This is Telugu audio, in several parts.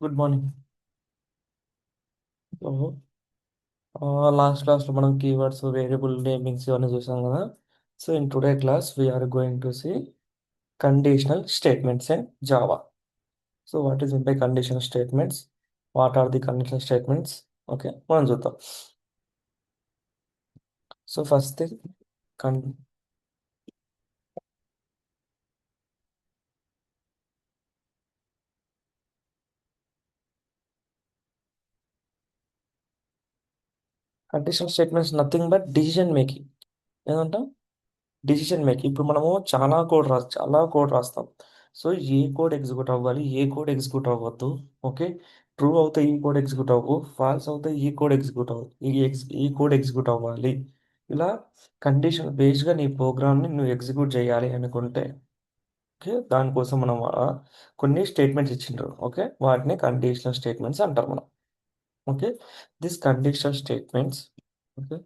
Good morning. సో లాస్ట్ క్లాస్లో మనం కీవర్డ్స్, వేరియబుల్ నేమింగ్స్ ఇవన్నీ చూసాం కదా. So in today class we are going to see conditional statements and Java. So what is by conditional statements, what are the conditional statements? Okay, మనం చూద్దాం. So first thing, con conditional statements nothing but decision making. ఏదంటాం? Decision making. ఇప్పుడు మనము చాలా కోడ్ రాస్తాం. సో ఏ కోడ్ ఎగ్జిక్యూట్ అవ్వాలి, ఏ కోడ్ ఎగ్జిక్యూట్ అవ్వద్దు. ఓకే, ట్రూ అవుతే ఈ కోడ్ ఎగ్జిక్యూట్ అవ్వు, ఫాల్స్ అవుతే ఈ కోడ్ ఎగ్జిక్యూట్ అవ్వు, ఈ కోడ్ ఎగ్జిక్యూట్ అవ్వాలి. ఇలా కండిషన్ బేస్డ్గా నీ ప్రోగ్రామ్ని నువ్వు ఎగ్జిక్యూట్ చేయాలి అనుకుంటే, ఓకే, దానికోసం మనం కొన్ని స్టేట్మెంట్స్ ఇచ్చిండ్రు. ఓకే, వాటిని కండిషనల్ స్టేట్మెంట్స్ అంటారు మనం. Okay, this conditional statements. Okay,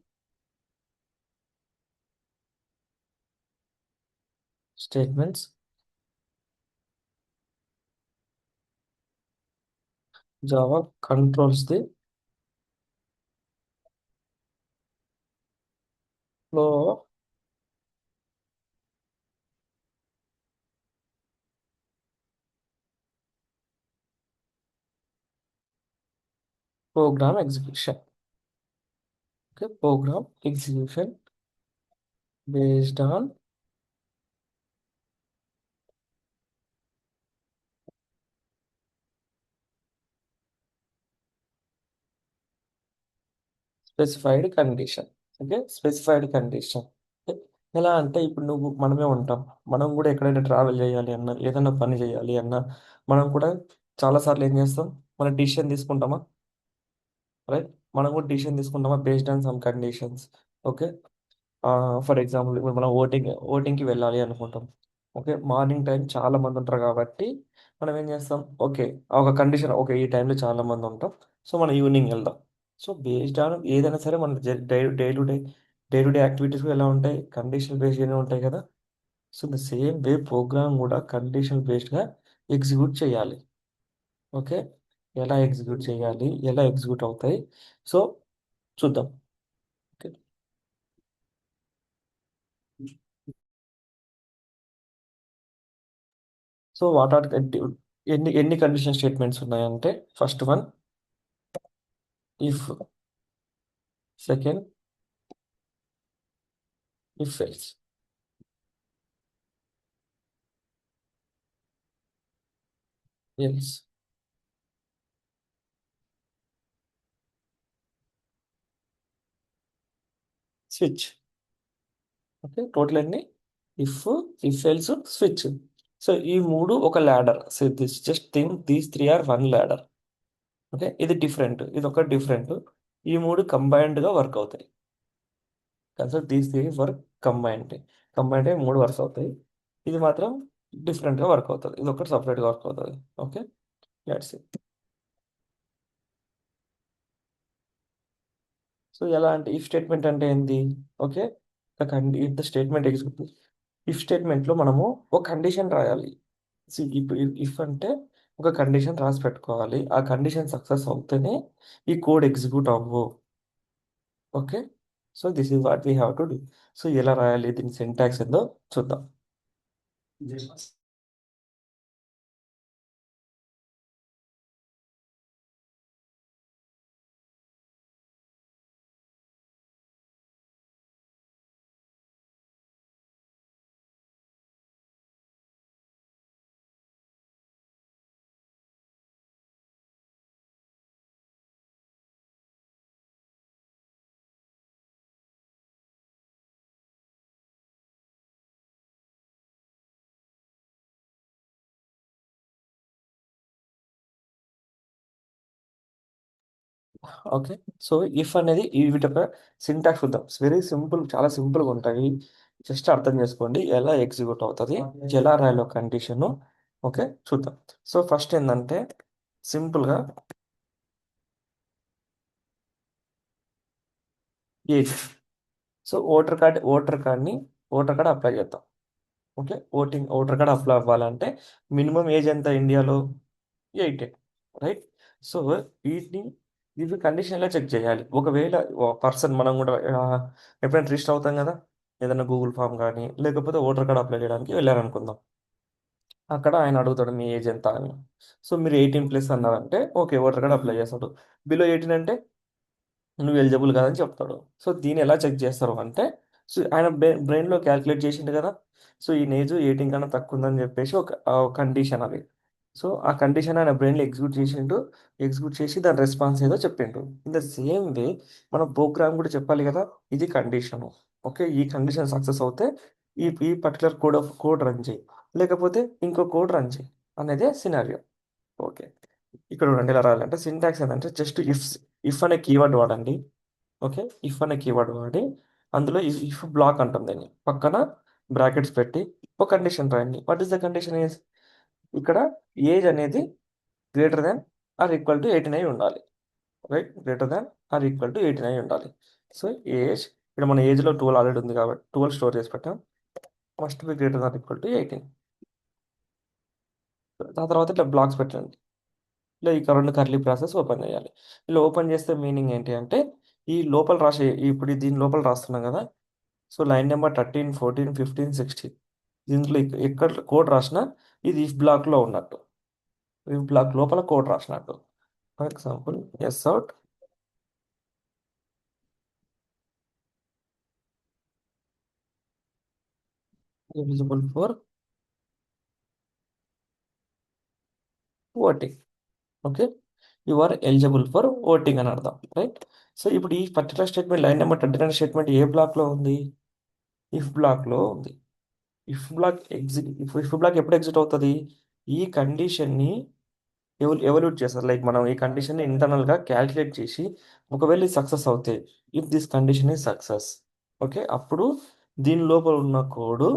statements Java controls the flow program execution. Okay, program execution based on specified condition. Okay, specified condition. ఎలా అంటే ఇప్పుడు మనమే ఉంటాం. మనం కూడా ఎక్కడైనా ట్రావెల్ చేయాలి అన్నా, ఏదైనా పని చేయాలి అన్నా, మనం కూడా చాలాసార్లు ఏం చేస్తాం? మన డిసిషన్ తీసుకుంటామా? రైట్, మనం కూడా డిసిషన్ తీసుకుంటామా based on some conditions. Okay, for example ఇప్పుడు మనం ఓటింగ్కి వెళ్ళాలి అనుకుంటాం. ఓకే, మార్నింగ్ టైం చాలా మంది ఉంటారు కాబట్టి మనం ఏం చేస్తాం? ఓకే, ఒక కండిషన్, ఓకే, ఈ టైంలో చాలా మంది ఉంటాం, సో మనం ఈవినింగ్ వెళ్దాం. సో బేస్డ్ ఆన్ ఏదైనా సరే మన డే టు డే యాక్టివిటీస్ ఎలా ఉంటాయి? కండిషన్ బేస్డ్గానే ఉంటాయి కదా. So the same way program కూడా కండిషన్ బేస్డ్గా ఎగ్జిక్యూట్ చేయాలి. ఓకే, ఎలా ఎగ్జిక్యూట్ చేయాలి, ఎలా ఎగ్జిక్యూట్ అవుతాయి, సో చూద్దాం. ఓకే, సో వాట్ ఆర్ ఎన్ని కండిషన్ స్టేట్మెంట్స్ ఉన్నాయంటే, first one if, second if else, else, switch. Okay, total ఎన్ని? If, if else, switch. So ఈ మూడు ఒక ladder. So this just think these three are one ladder. Okay, ఇది డిఫరెంట్, ఇది ఒక డిఫరెంట్. ఈ మూడు కంబైన్డ్గా వర్క్ అవుతాయి. Consider these three work combined. Combined అయ్యి మూడు వర్క్ అవుతాయి. ఇది మాత్రం డిఫరెంట్గా వర్క్ అవుతుంది, ఇది ఒకటి సపరేట్గా వర్క్ అవుతుంది. Okay, let's see. సో ఎలా అంటే, ఇఫ్ స్టేట్మెంట్ అంటే ఏంది? Okay, if the statement execute. If స్టేట్మెంట్లో మనము ఒక కండిషన్ రాయాలి. ఇప్పుడు ఇఫ్ అంటే ఒక కండిషన్ రాసి పెట్టుకోవాలి. ఆ కండిషన్ సక్సెస్ అవుతేనే ఈ కోడ్ ఎగ్జిక్యూట్ అవ్వు. Okay, so this is what we have to do. So ఎలా రాయాలి, దీని సింటాక్స్ ఏందో చూద్దాం. ఓకే, సో ఇఫ్ అనేది వీటి యొక్క సింటాక్స్ చూద్దాం. వెరీ సింపుల్, చాలా సింపుల్గా ఉంటాయి. జస్ట్ అర్థం చేసుకోండి ఎలా ఎగ్జిక్యూట్ అవుతుంది, ఎలా రాయాలో కండిషన్. ఓకే, చూద్దాం. సో ఫస్ట్ ఏంటంటే సింపుల్గా age. So voter card apply చేద్దాం. ఓకే, ఓటర్ కార్డ్ అప్లై అవ్వాలంటే మినిమం ఏజ్ ఎంత ఇండియాలో? 18. రైట్. సో వీటిని ఇవి కండిషన్ ఎలా చెక్ చేయాలి? ఒకవేళ పర్సన్ మనం కూడా ఎప్పుడైనా రిజిస్టర్ అవుతాం కదా, ఏదైనా గూగుల్ ఫామ్ కానీ లేకపోతే ఓటర్ కార్డ్ అప్లై చేయడానికి వెళ్ళారనుకుందాం. అక్కడ ఆయన అడుగుతాడు మీ ఏజ్ ఎంత అని. సో మీరు 18+ అన్నారంటే ఓకే, ఓటర్ కార్డ్ అప్లై చేస్తాడు. బిలో 18 అంటే నువ్వు ఎలిజిబుల్ కాదని చెప్తాడు. సో దీన్ని ఎలా చెక్ చేస్తారు అంటే, సో ఆయన బ్రెయిన్లో క్యాలిక్యులేట్ చేసిండు కదా, సో ఈ ఏజ్ 18 కన్నా తక్కువ ఉందని చెప్పేసి ఒక కండిషన్ అది. సో ఆ కండిషన్ ఆయన బ్రెయిన్లో ఎగ్జిక్యూట్ చేసిండు. ఎగ్జిక్యూట్ చేసి దాని రెస్పాన్స్ ఏదో చెప్పిండు. ఇన్ ద సేమ్ వే మన ప్రోగ్రామ్ కూడా చెప్పాలి కదా, ఇది కండిషన్. ఓకే, ఈ కండిషన్ సక్సెస్ అవుతే ఈ ఈ పర్టికులర్ కోడ్ రన్ చేయి, లేకపోతే ఇంకో కోడ్ రన్ చేయి అనేది సినారియో. ఓకే, ఇక్కడ చూడండి ఎలా రాయాలంటే సింటాక్స్ ఏంటంటే జస్ట్ ఇఫ్ అనే కీవర్డ్ వాడండి. ఓకే, ఇఫ్ అనే కీవర్డ్ వాడి అందులో ఇఫ్ బ్లాక్ అంటాం దీన్ని, పక్కన బ్రాకెట్స్ పెట్టి ఒక కండిషన్ రాయండి. What is the condition is, ఇక్కడ ఏజ్ అనేది greater than or equal to 18 అయి ఉండాలి. Right, greater than or equal to 18 అయి ఉండాలి. సో ఏజ్, ఇక్కడ మన ఏజ్లో 12 ఆల్రెడీ ఉంది కాబట్టి 12 స్టోర్ చేసి పెట్టాం. Must be greater than equal to 18. ఆ తర్వాత ఇట్లా బ్లాక్స్ పెట్టండి. ఇలా ఈ రెండు కర్లీ ప్రాసెస్ ఓపెన్ చేయాలి. ఇలా ఓపెన్ చేస్తే మీనింగ్ ఏంటి అంటే, ఈ లోపల రాసే ఇప్పుడు దీని లోపల రాస్తున్నాం కదా, సో లైన్ నెంబర్ 13, 14, 15, 16 దీంట్లో ఎక్కడ కోడ్ రాసినా ఇది ఇఫ్ బ్లాక్లో ఉన్నట్టు, ఇఫ్ బ్లాక్ లోపల కోడ్ రాసినట్టు. For example s out eligible for voting. Okay, you are eligible for voting అని అర్థం. రైట్. సో ఇప్పుడు ఈ particular statement line number 29 statement ఏ బ్లాక్లో ఉంది? ఇఫ్ బ్లాక్లో ఉంది. ఇఫ్ బ్లాక్ ఎప్పుడు ఎగ్జిట్ అవుతుంది? ఈ కండిషన్ని ఎవల్యూట్ చేస్తారు. లైక్ మనం ఈ కండిషన్ని ఇంటర్నల్గా క్యాల్కులేట్ చేసి ఒకవేళ ఇది సక్సెస్ అవుతే, if this condition is success, okay, అప్పుడు దీని లోపల ఉన్న కోడ్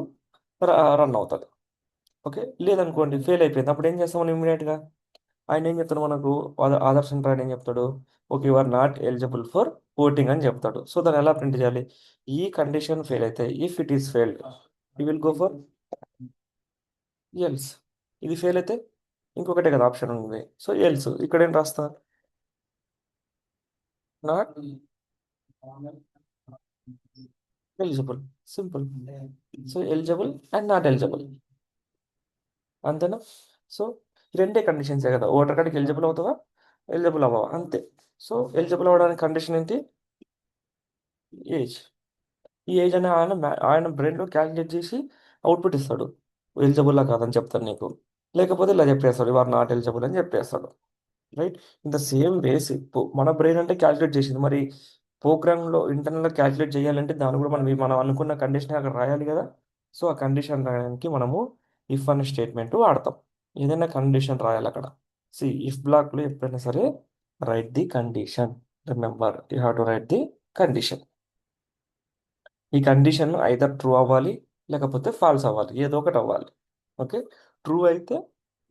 రన్ అవుతుంది. ఓకే, లేదనుకోండి ఫెయిల్ అయిపోయింది, అప్పుడు ఏం చేస్తాం మనం ఇమీడియట్గా? ఆయన ఏం చెప్తాడు మనకు, ఆదర్శ్ సెంటర్ ఆయన ఏం చెప్తాడు, okay you are not eligible for voting అని చెప్తాడు. సో దాన్ని ఎలా ప్రింట్ చేయాలి? ఈ కండిషన్ ఫెయిల్ అయితే, if it is failed you will go for else. ఇది ఫెయిల్ అయితే ఇంకొకటే కదా ఆప్షన్ ఉంది, సో ఎల్స్. ఇక్కడ ఏం రాస్తా? Not eligible. Simple. So eligible and not eligible, అంతేనా? సో రెండే కండిషన్సే కదా, ఓటర్ కార్డ్కి ఎలిజిబుల్ అవుతావా, ఎలిజిబుల్ అవ్వవా, అంతే. సో ఎలిజిబుల్ అవ్వడానికి కండిషన్ ఏంటి? ఏజ్. ఈ ఏజ్ అనే ఆయన బ్రెయిన్లో క్యాలిక్యులేట్ చేసి అవుట్పుట్ ఇస్తాడు, ఎలిజిబుల్లా కాదని చెప్తాను నీకు, లేకపోతే ఇలా చెప్పేస్తాడు యు ఆర్ నాట్ ఎలిజిబుల్ అని చెప్పేస్తాడు. రైట్. ఇన్ ద సేమ్ వేస్ మన బ్రెయిన్ అంటే క్యాలిక్యులేట్ చేసింది, మరి ప్రోగ్రామ్లో ఇంటర్నల్గా క్యాలిక్యులేట్ చేయాలంటే దాన్ని కూడా మనం అనుకున్న కండిషన్ అక్కడ రాయాలి కదా. సో ఆ కండిషన్ రాయడానికి మనము ఇఫ్ అనే స్టేట్మెంట్ వాడతాం. ఏదైనా కండిషన్ రాయాలి అక్కడ. ఇఫ్ బ్లాక్లో ఎప్పుడైనా సరే right the condition. Remember you have to write the condition. ఈ కండిషన్ ఐదర్ ట్రూ అవ్వాలి, లేకపోతే ఫాల్స్ అవ్వాలి, ఏదో ఒకటి అవ్వాలి. ఓకే, ట్రూ అయితే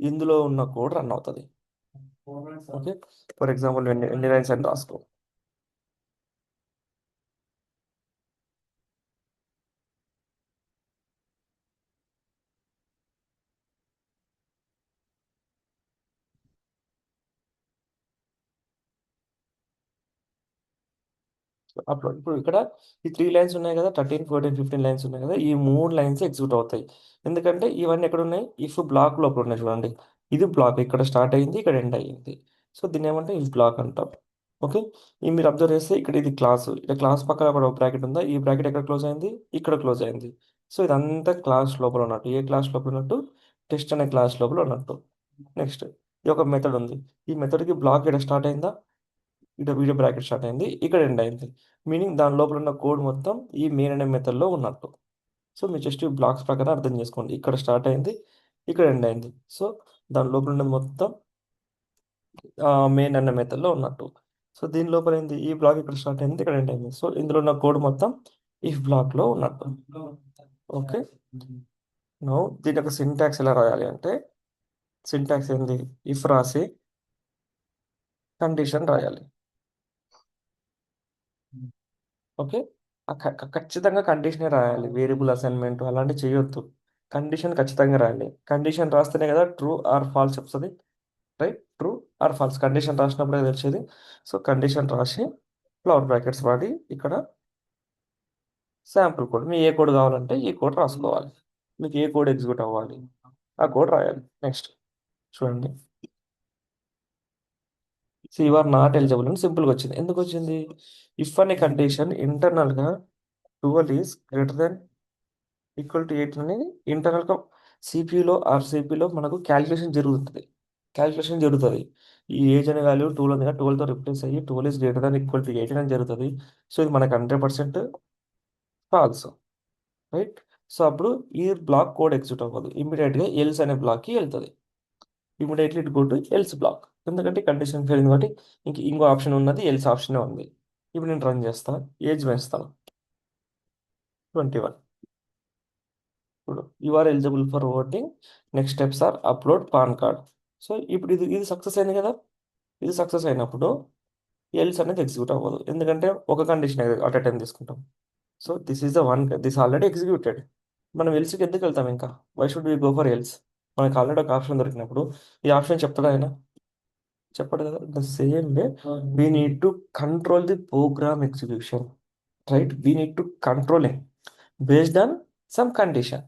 ఇందులో ఉన్న కోడ్ రన్ అవుతుంది. ఓకే, ఫర్ ఎగ్జాంపుల్ ఎన్ని లైన్స్ అని రాసుకో. అప్లోడ్. ఇప్పుడు ఇక్కడ ఈ 3 లైన్స్ ఉన్నాయి కదా, 13, 14, 15 లైన్స్ ఉన్నాయి కదా, ఈ 3 లైన్స్ ఎగ్జిక్యూట్ అవుతాయి. ఎందుకంటే ఇవన్నీ ఎక్కడ ఉన్నాయి? ఇఫ్ బ్లాక్ లోపల ఉన్నాయి చూడండి. ఇది బ్లాక్ ఇక్కడ స్టార్ట్ అయ్యింది, ఇక్కడ ఎండ్ అయ్యింది. సో దీన్ని ఏమంటే ఇఫ్ బ్లాక్ అంటాం. ఓకే, ఈ మీరు అబ్జర్వ్ చేస్తే ఇక్కడ ఇది క్లాస్, ఇక్కడ క్లాస్ పక్కన అక్కడ ఒక బ్రాకెట్ ఉందా, ఈ బ్రాకెట్ ఎక్కడ క్లోజ్ అయింది? ఇక్కడ క్లోజ్ అయింది. సో ఇదంతా క్లాస్ లోపల ఉన్నట్టు, ఏ క్లాస్ లోపల ఉన్నట్టు? టెస్ట్ అనే క్లాస్ లోపల ఉన్నట్టు. నెక్స్ట్ ఇది ఒక మెథడ్ ఉంది, ఈ మెథడ్కి బ్లాక్ ఇక్కడ స్టార్ట్ అయిందా, ఇక్కడ వీడియో బ్రాకెట్ స్టార్ట్ అయింది, ఇక్కడ ఎండ్ అయింది. మీనింగ్ దాని లోపల ఉన్న కోడ్ మొత్తం ఈ మెయిన్ అనే మెథడ్లో ఉన్నట్టు. సో మీరు జస్ట్ ఈ బ్లాక్స్ ప్రకారం అర్థం చేసుకోండి, ఇక్కడ స్టార్ట్ అయింది, ఇక్కడ ఎండ్ అయింది. సో దాని లోపల ఉన్నది మొత్తం మెయిన్ అనే మెథడ్లో ఉన్నట్టు. సో దీని లోపల ఏంది, ఈ బ్లాక్ ఇక్కడ స్టార్ట్ అయింది, ఇక్కడ ఎండ్ అయింది. సో ఇందులో ఉన్న కోడ్ మొత్తం ఇఫ్ బ్లాక్లో ఉన్నట్టు. ఓకే, నో దీని యొక్క సింటాక్స్ ఎలా రాయాలి అంటే, సింటాక్స్ ఏంది, ఇఫ్ రాసి కండిషన్ రాయాలి. ఓకే, ఖచ్చితంగా కండిషనే రాయాలి, వేరియబుల్ అసైన్మెంట్ అలాంటివి చేయొద్దు. కండిషన్ ఖచ్చితంగా రాయాలి. కండిషన్ రాస్తేనే కదా ట్రూ ఆర్ ఫాల్స్ చెప్తుంది. Right, true or false condition రాసినప్పుడే తెలిసేది. సో కండిషన్ రాసి ఫ్లవర్ బ్రాకెట్స్ వాడి ఇక్కడ శాంపుల్ కోడ్, మీ ఏ కోడ్ కావాలంటే ఈ కోడ్ రాసుకోవాలి. మీకు ఏ కోడ్ ఎగ్జిక్యూట్ అవ్వాలి ఆ కోడ్ రాయాలి. నెక్స్ట్ చూడండి, so you are not eligible అని సింపుల్గా వచ్చింది. ఎందుకు వచ్చింది? ఇఫ్ అనే కండిషన్ ఇంటర్నల్గా 12 is greater than equal to 8 అనేది ఇంటర్నల్గా సిపియూలో ఆర్ సిపిలో మనకు క్యాలిక్యులేషన్ జరుగుతుంది. ఈ ఏజ్ అనే వాల్యూ 12 ఉంది కదా, 12తో రిప్లేస్ అయ్యి 12 is greater than equal to 8 అని జరుగుతుంది. సో ఇది మనకు 100% ఫాల్స్, రైట్? సో అప్పుడు ఈ బ్లాక్ కోడ్ ఎగ్జిక్యూట్ అవ్వదు, ఇమీడియట్గా ఎల్స్ అనే బ్లాక్కి వెళ్తుంది. Immediately it go to else black, ఎందుకంటే కండిషన్ ఫెయిల్ కాబట్టి ఇంకో ఆప్షన్ ఉన్నది, ఎల్స్ ఆప్షనే ఉంది. ఇప్పుడు నేను రన్ చేస్తాను, ఏజ్ పెంచుతాను 21. ఇప్పుడు you are eligible for voting, next steps are upload PAN card. So ఇప్పుడు ఇది సక్సెస్ అయింది కదా. ఇది సక్సెస్ అయినప్పుడు ఎల్స్ అనేది ఎగ్జిక్యూట్ అవ్వదు, ఎందుకంటే ఒక కండిషన్ అట్ ఎ టైం తీసుకుంటాం. So this is the one, this already executed. మనం ఎల్స్కి ఎందుకు వెళ్తాం ఇంకా? Why should we go for else? మనకి ఆల్రెడీ ఒక ఆప్షన్ దొరికినప్పుడు ఈ ఆప్షన్ చెప్తాడా ఆయన? చెప్పడు కదా. The same way we need to control the program execution, right? We need to controlling based on some condition.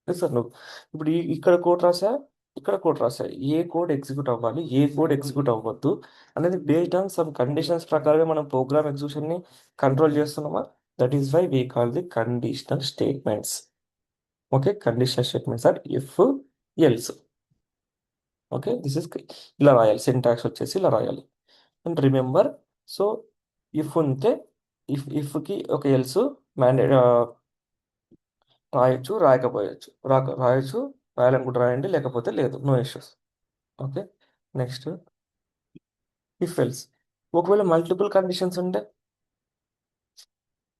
Sir నువ్వు ఇప్పుడు ఇక్కడ కోడ్ రాసా, ఇక్కడ కోడ్ రాసా, ఏ కోడ్ ఎగ్జిక్యూట్ అవ్వాలి, ఏ కోడ్ ఎగ్జిక్యూట్ అవ్వద్దు అనేది బేస్డ్ ఆన్ సమ్ కండిషన్స్ ప్రకారమే మనం ప్రోగ్రామ్ ఎగ్జిక్యూషన్ని కంట్రోల్ చేస్తున్నామా? That is why we call the conditional statements. Okay, conditional statements are if, else. Okay, this is ఇలా రాయాలి, సింటాక్స్ వచ్చేసి ఇలా రాయాలి. అండ్ రిమెంబర్, సో ఇఫ్ ఉంటే ఇఫ్కి ఒక ఎల్స్ మ్యాండేట్ రాయొచ్చు, రాయకపోయచ్చు, రాయొచ్చు, రాయాలనుకుంటే రాయండి, లేకపోతే లేదు, no issues. Okay, next if else. ఒకవేళ మల్టిపుల్ కండిషన్స్ ఉంటే,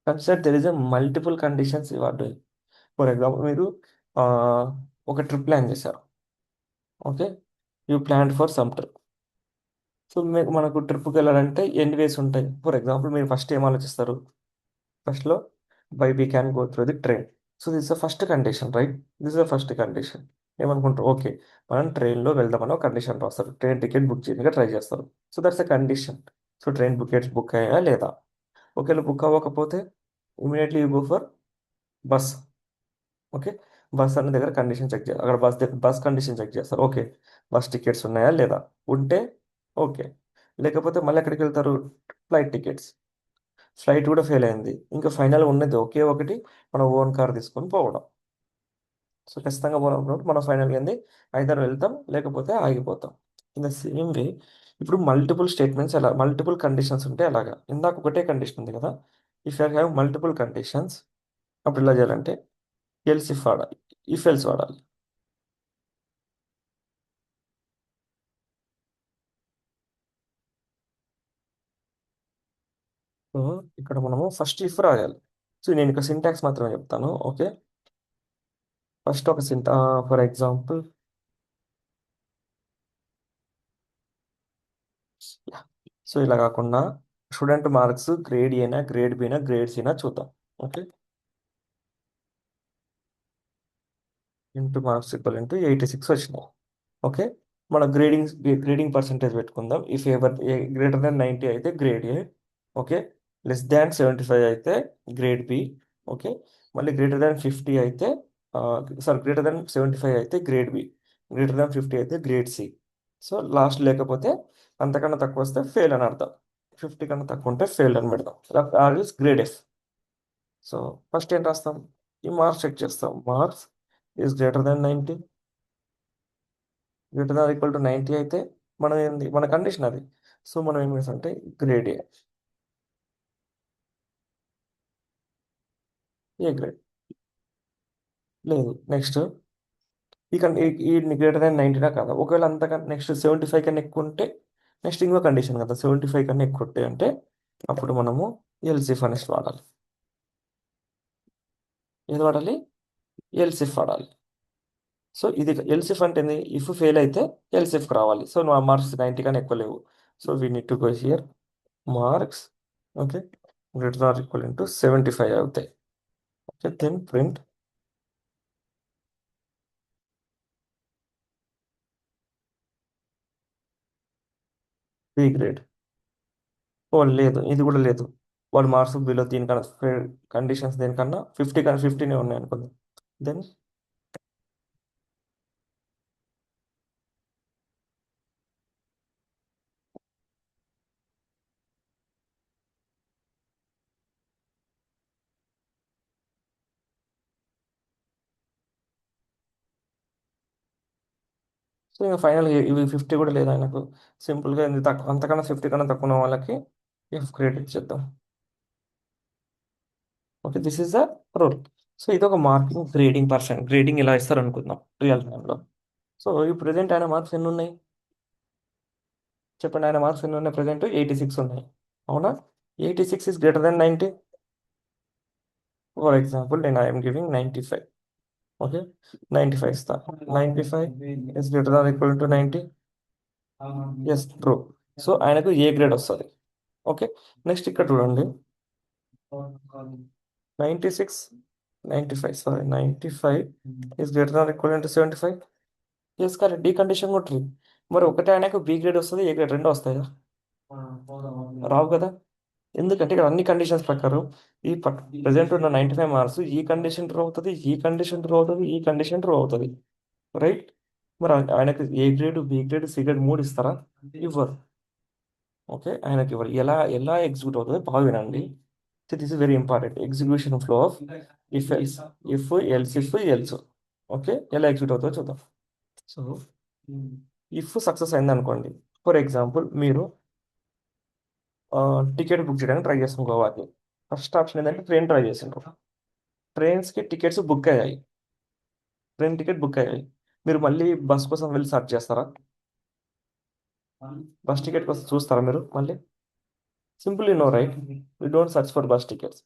consider there is a multiple conditions you are doing. For example మీరు ఆ, ఒక ట్రిప్ ప్లాన్ చేశారు. Okay, you plan for some trip. So మనకు ట్రిప్కి వెళ్ళాలంటే ఎన్ని వేస్ ఉంటాయి? ఫర్ ఎగ్జాంపుల్ మీరు ఫస్ట్ ఏం ఆలోచిస్తారు? ఫస్ట్లో by we can go through the train. So this the first condition, right? This the first condition. ఏమనుకుంటారు? ఓకే, మనం ట్రైన్లో వెళ్దామని ఒక కండిషన్ రాస్తారు, ట్రైన్ టికెట్ బుక్ చేయడానికి ట్రై చేస్తారు. So that's a condition. So train tickets book అయ్యాయా లేదా? ఒకవేళ బుక్ అవ్వకపోతే immediately you go for bus. Okay, bus అనే దగ్గర కండిషన్ చెక్ చేయాలి, అక్కడ బస్ కండిషన్ చెక్ చేస్తారు. ఓకే, బస్ టికెట్స్ ఉన్నాయా లేదా? ఉంటే ఓకే, లేకపోతే మళ్ళీ ఎక్కడికి వెళ్తారు? Flight tickets. ఫ్లైట్ కూడా ఫెయిల్ అయింది, ఇంకా ఫైనల్ ఉన్నది ఒకే ఒకటి, మన ఓన్ కార్ తీసుకొని పోవడం. సో ఖచ్చితంగా పోవడం మనం ఫైనల్గా ఏంది, ఐదర్ వెళ్తాం లేకపోతే ఆగిపోతాం. ఇన్ ద సేమ్ వే ఇప్పుడు మల్టిపుల్ స్టేట్మెంట్స్ ఎలా, మల్టిపుల్ కండిషన్స్ ఉంటే అలాగా. ఇందాక ఒకటే కండిషన్ ఉంది కదా, if you have multiple conditions అప్పుడు ఇలా చేయాలంటే ఎల్స్ ఇఫ్ వాడాలి, ఇఫ్ ఎల్స్ వాడాలి. సో ఇక్కడ మనము ఫస్ట్ ఇఫ్ రాయాలి. సో నేను ఇక్కడ సింటాక్స్ మాత్రమే చెప్తాను. ఓకే, ఫస్ట్ ఒక ఫర్ ఎగ్జాంపుల్, సో ఇలా కాకుండా స్టూడెంట్ మార్క్స్ గ్రేడ్ ఏనా, గ్రేడ్ బినా, గ్రేడ్ సినా చూద్దాం. Okay, into marks equal into 86 వచ్చినాయి. ఓకే, మన గ్రేడింగ్ పర్సంటేజ్ పెట్టుకుందాం. ఈ ఫేవర్ గ్రేటర్ దాన్ 90 అయితే grade A. Okay, less than 75 అయితే గ్రేడ్ బి. ఓకే, మళ్ళీ గ్రేటర్ దాన్ 50 అయితే, సారీ, గ్రేటర్ దాన్ 75 అయితే గ్రేడ్ బి, గ్రేటర్ దాన్ 50 అయితే గ్రేడ్ సి. సో లాస్ట్ లేకపోతే అంతకన్నా తక్కువ వస్తే ఫెయిల్ అని అర్థం, 50 కన్నా తక్కువ ఉంటే ఫెయిల్ అని పెడతాం. Or is grade F. So first ఏం రాస్తాం? ఈ మార్క్స్ చెక్ చేస్తాం. Marks is greater than 90, greater than equal to 90 అయితే మనం ఏంది, మన కండిషన్ అది. సో మనం ఏం చేస్తాం అంటే గ్రేడ్ ఏ, ఏ గ్రేడ్ లేదు. నెక్స్ట్ ఈ ఈ గ్రేటర్ దాన్ 90 కదా, ఒకవేళ అంతకన్నా నెక్స్ట్ 75 కన్నా ఎక్కువ ఉంటే, నెక్స్ట్ ఇంకో కండిషన్ కదా, 75 కన్నా ఎక్కువ ఉంటే అంటే అప్పుడు మనము ఎల్సిఫ్ అనేసి వాడాలి. ఏది వాడాలి? ఎల్సిఫ్ వాడాలి. సో ఇది ఎల్సిఫ్ అంటే ఏంది? ఇఫ్ ఫెయిల్ అయితే ఎల్సిఫ్కి రావాలి. సో నువ్వు ఆ మార్క్స్ 90 కన్నా ఎక్కువ లేవు. So we need to go here marks. Okay, greater or equal into 75 అవుతాయి. Okay, then print. B grade. ఓ లేదు, ఇది కూడా లేదు. వాడు మార్క్స్ బిలో దీనికన్నా కండిషన్స్ దేనికన్నా 50 కన్నా 15 ఉన్నాయి అనుకుందాం. దెన్ సో ఇంకా ఫైనల్ ఇవి 50 కూడా లేదు ఆయనకు. సింపుల్గా ఇది తక్కువ, అంతకన్నా 50 కన్నా తక్కువ ఉన్న వాళ్ళకి ఎఫ్ గ్రేడ్ ఇచ్చేద్దాం. Okay, this is the rule. So ఇది ఒక మార్కింగ్ గ్రేడింగ్ పర్సన్ గ్రేడింగ్ ఇలా ఇస్తారు అనుకుందాం రియల్ టైంలో. సో ఈ ప్రెజెంట్ ఆయన మార్క్స్ ఎన్ని ఉన్నాయి చెప్పండి? ఆయన మార్క్స్ ఎన్ని ఉన్నాయి? ప్రెజెంట్ 86 ఉన్నాయి, అవునా? 86 is greater than 90. For example నేను ఐఎమ్ గివింగ్ 95. ఓకే, 95 ఇస్తా. 95 is greater than equal to 90. Yes, true. So ఆయనకు ఏ గ్రేడ్ వస్తుంది. ఓకే, నెక్స్ట్ ఇక్కడ చూడండి. 96, 95, sorry 95 is greater than equal to 75. Yes, correct. ఈ కండిషన్ కూడా ట్రూ. మరి ఒకటే ఆయనకు బి గ్రేడ్ వస్తుంది, ఏ గ్రేడ్ రెండు వస్తాయా? రావు కదా. ఎందుకంటే ఇక్కడ అన్ని కండిషన్స్ ప్రకారం ఈ ప్రజెంట్ ఉన్న 95 మార్క్స్ ఈ కండిషన్ ట్రూ అవుతుంది, ఈ కండిషన్ ట్రూ అవుతుంది, ఈ కండిషన్ ట్రూ అవుతుంది, రైట్? మరి ఆయనకు A grade, B grade, C grade మూడు ఇస్తారా? ఇవ్వరు. ఓకే, ఆయనకి ఇవ్వరు. ఎలా ఎలా ఎగ్జిక్యూట్ అవుతుంది బాగా వినండి. So this is very important. Execution flow of if else, if else, if else. Okay, ఎలా ఎగ్జిక్యూట్ అవుతుందో చూద్దాం. సో ఇఫ్ సక్సెస్ అయింది అనుకోండి. ఫర్ ఎగ్జాంపుల్ మీరు టికెట్ బుక్ చేయడానికి ట్రై చేస్తాం గోవాకి. ఫస్ట్ ఆప్షన్ ఏంటంటే ట్రైన్ ట్రై చేసిండ్రు. ట్రైన్స్కి టికెట్స్ బుక్ అయ్యాయి, ట్రైన్ టికెట్ బుక్ అయ్యాయి. మీరు మళ్ళీ బస్ కోసం వెళ్ళి సెర్చ్ చేస్తారా? బస్ టికెట్ కోసం చూస్తారా మీరు మళ్ళీ? Simply no, right? You don't search for bus tickets.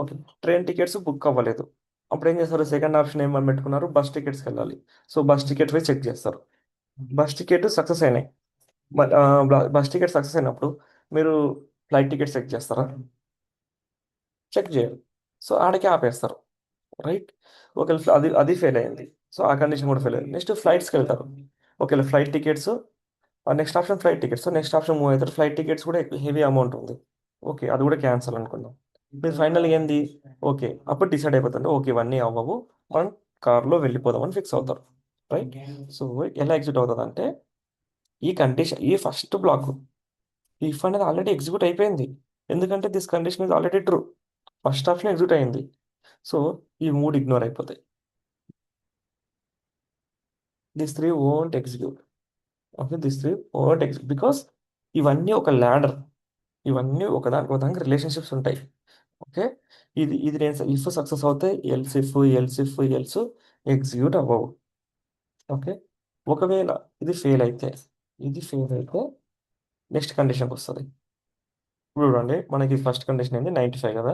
Okay, train tickets book అవ్వలేదు. అప్పుడు ఏం చేస్తారు? సెకండ్ ఆప్షన్ ఏమని పెట్టుకున్నారు? బస్ టికెట్స్కి వెళ్ళాలి. సో బస్ టికెట్ పోయి చెక్ చేస్తారు. బస్ టికెట్ సక్సెస్ అయినాయి. బస్ టికెట్ సక్సెస్ అయినప్పుడు మీరు ఫ్లైట్ టికెట్ చెక్ చేస్తారా? చెక్ చేయరు. సో ఆడికి ఆపేస్తారు, రైట్? ఒకవేళ అది అది ఫెయిల్ అయింది, సో ఆ కండిషన్ కూడా ఫెయిల్ అయింది. నెక్స్ట్ ఫ్లైట్స్కి వెళ్తారు. ఒకవేళ flight tickets, next option flight tickets, next option move అవుతారు. ఫ్లైట్ టికెట్స్ కూడా హెవీ అమౌంట్ ఉంది. ఓకే, అది కూడా క్యాన్సల్ అనుకుందాం. మీరు ఫైనల్ ఏంది? ఓకే, అప్పుడు డిసైడ్ అయిపోతుంది. ఓకే, ఇవన్నీ అవ్వవు, మనం కార్లో వెళ్ళిపోదామని ఫిక్స్ అవుతారు, రైట్? సో ఎలా ఎగ్జిట్ అవుతుంది అంటే, ఈ కండిషన్, ఈ ఫస్ట్ బ్లాక్, ఇఫ్ అనేది ఆల్రెడీ ఎగ్జిక్యూట్ అయిపోయింది. ఎందుకంటే this condition is already true. First option execute అయింది. సో ఈ మూడు ఇగ్నోర్ అయిపోతాయి. This three won't execute. Okay, this three won't execute because ఇవన్నీ ఒక ల్యాడర్. ఇవన్నీ ఒకదానికి ఒకదానికి రిలేషన్షిప్స్ ఉంటాయి. ఓకే, ఇది నేను ఇఫ్ సక్సెస్ అవుతాయి, else if, else if, else execute అవ్వవు. ఓకే, ఒకవేళ ఇది ఫెయిల్ అయితే, ఇది ఫెయిల్ అయితే నెక్స్ట్ కండిషన్కి వస్తుంది. ఇప్పుడు చూడండి, మనకి ఫస్ట్ కండిషన్ ఏంది? 95 కదా.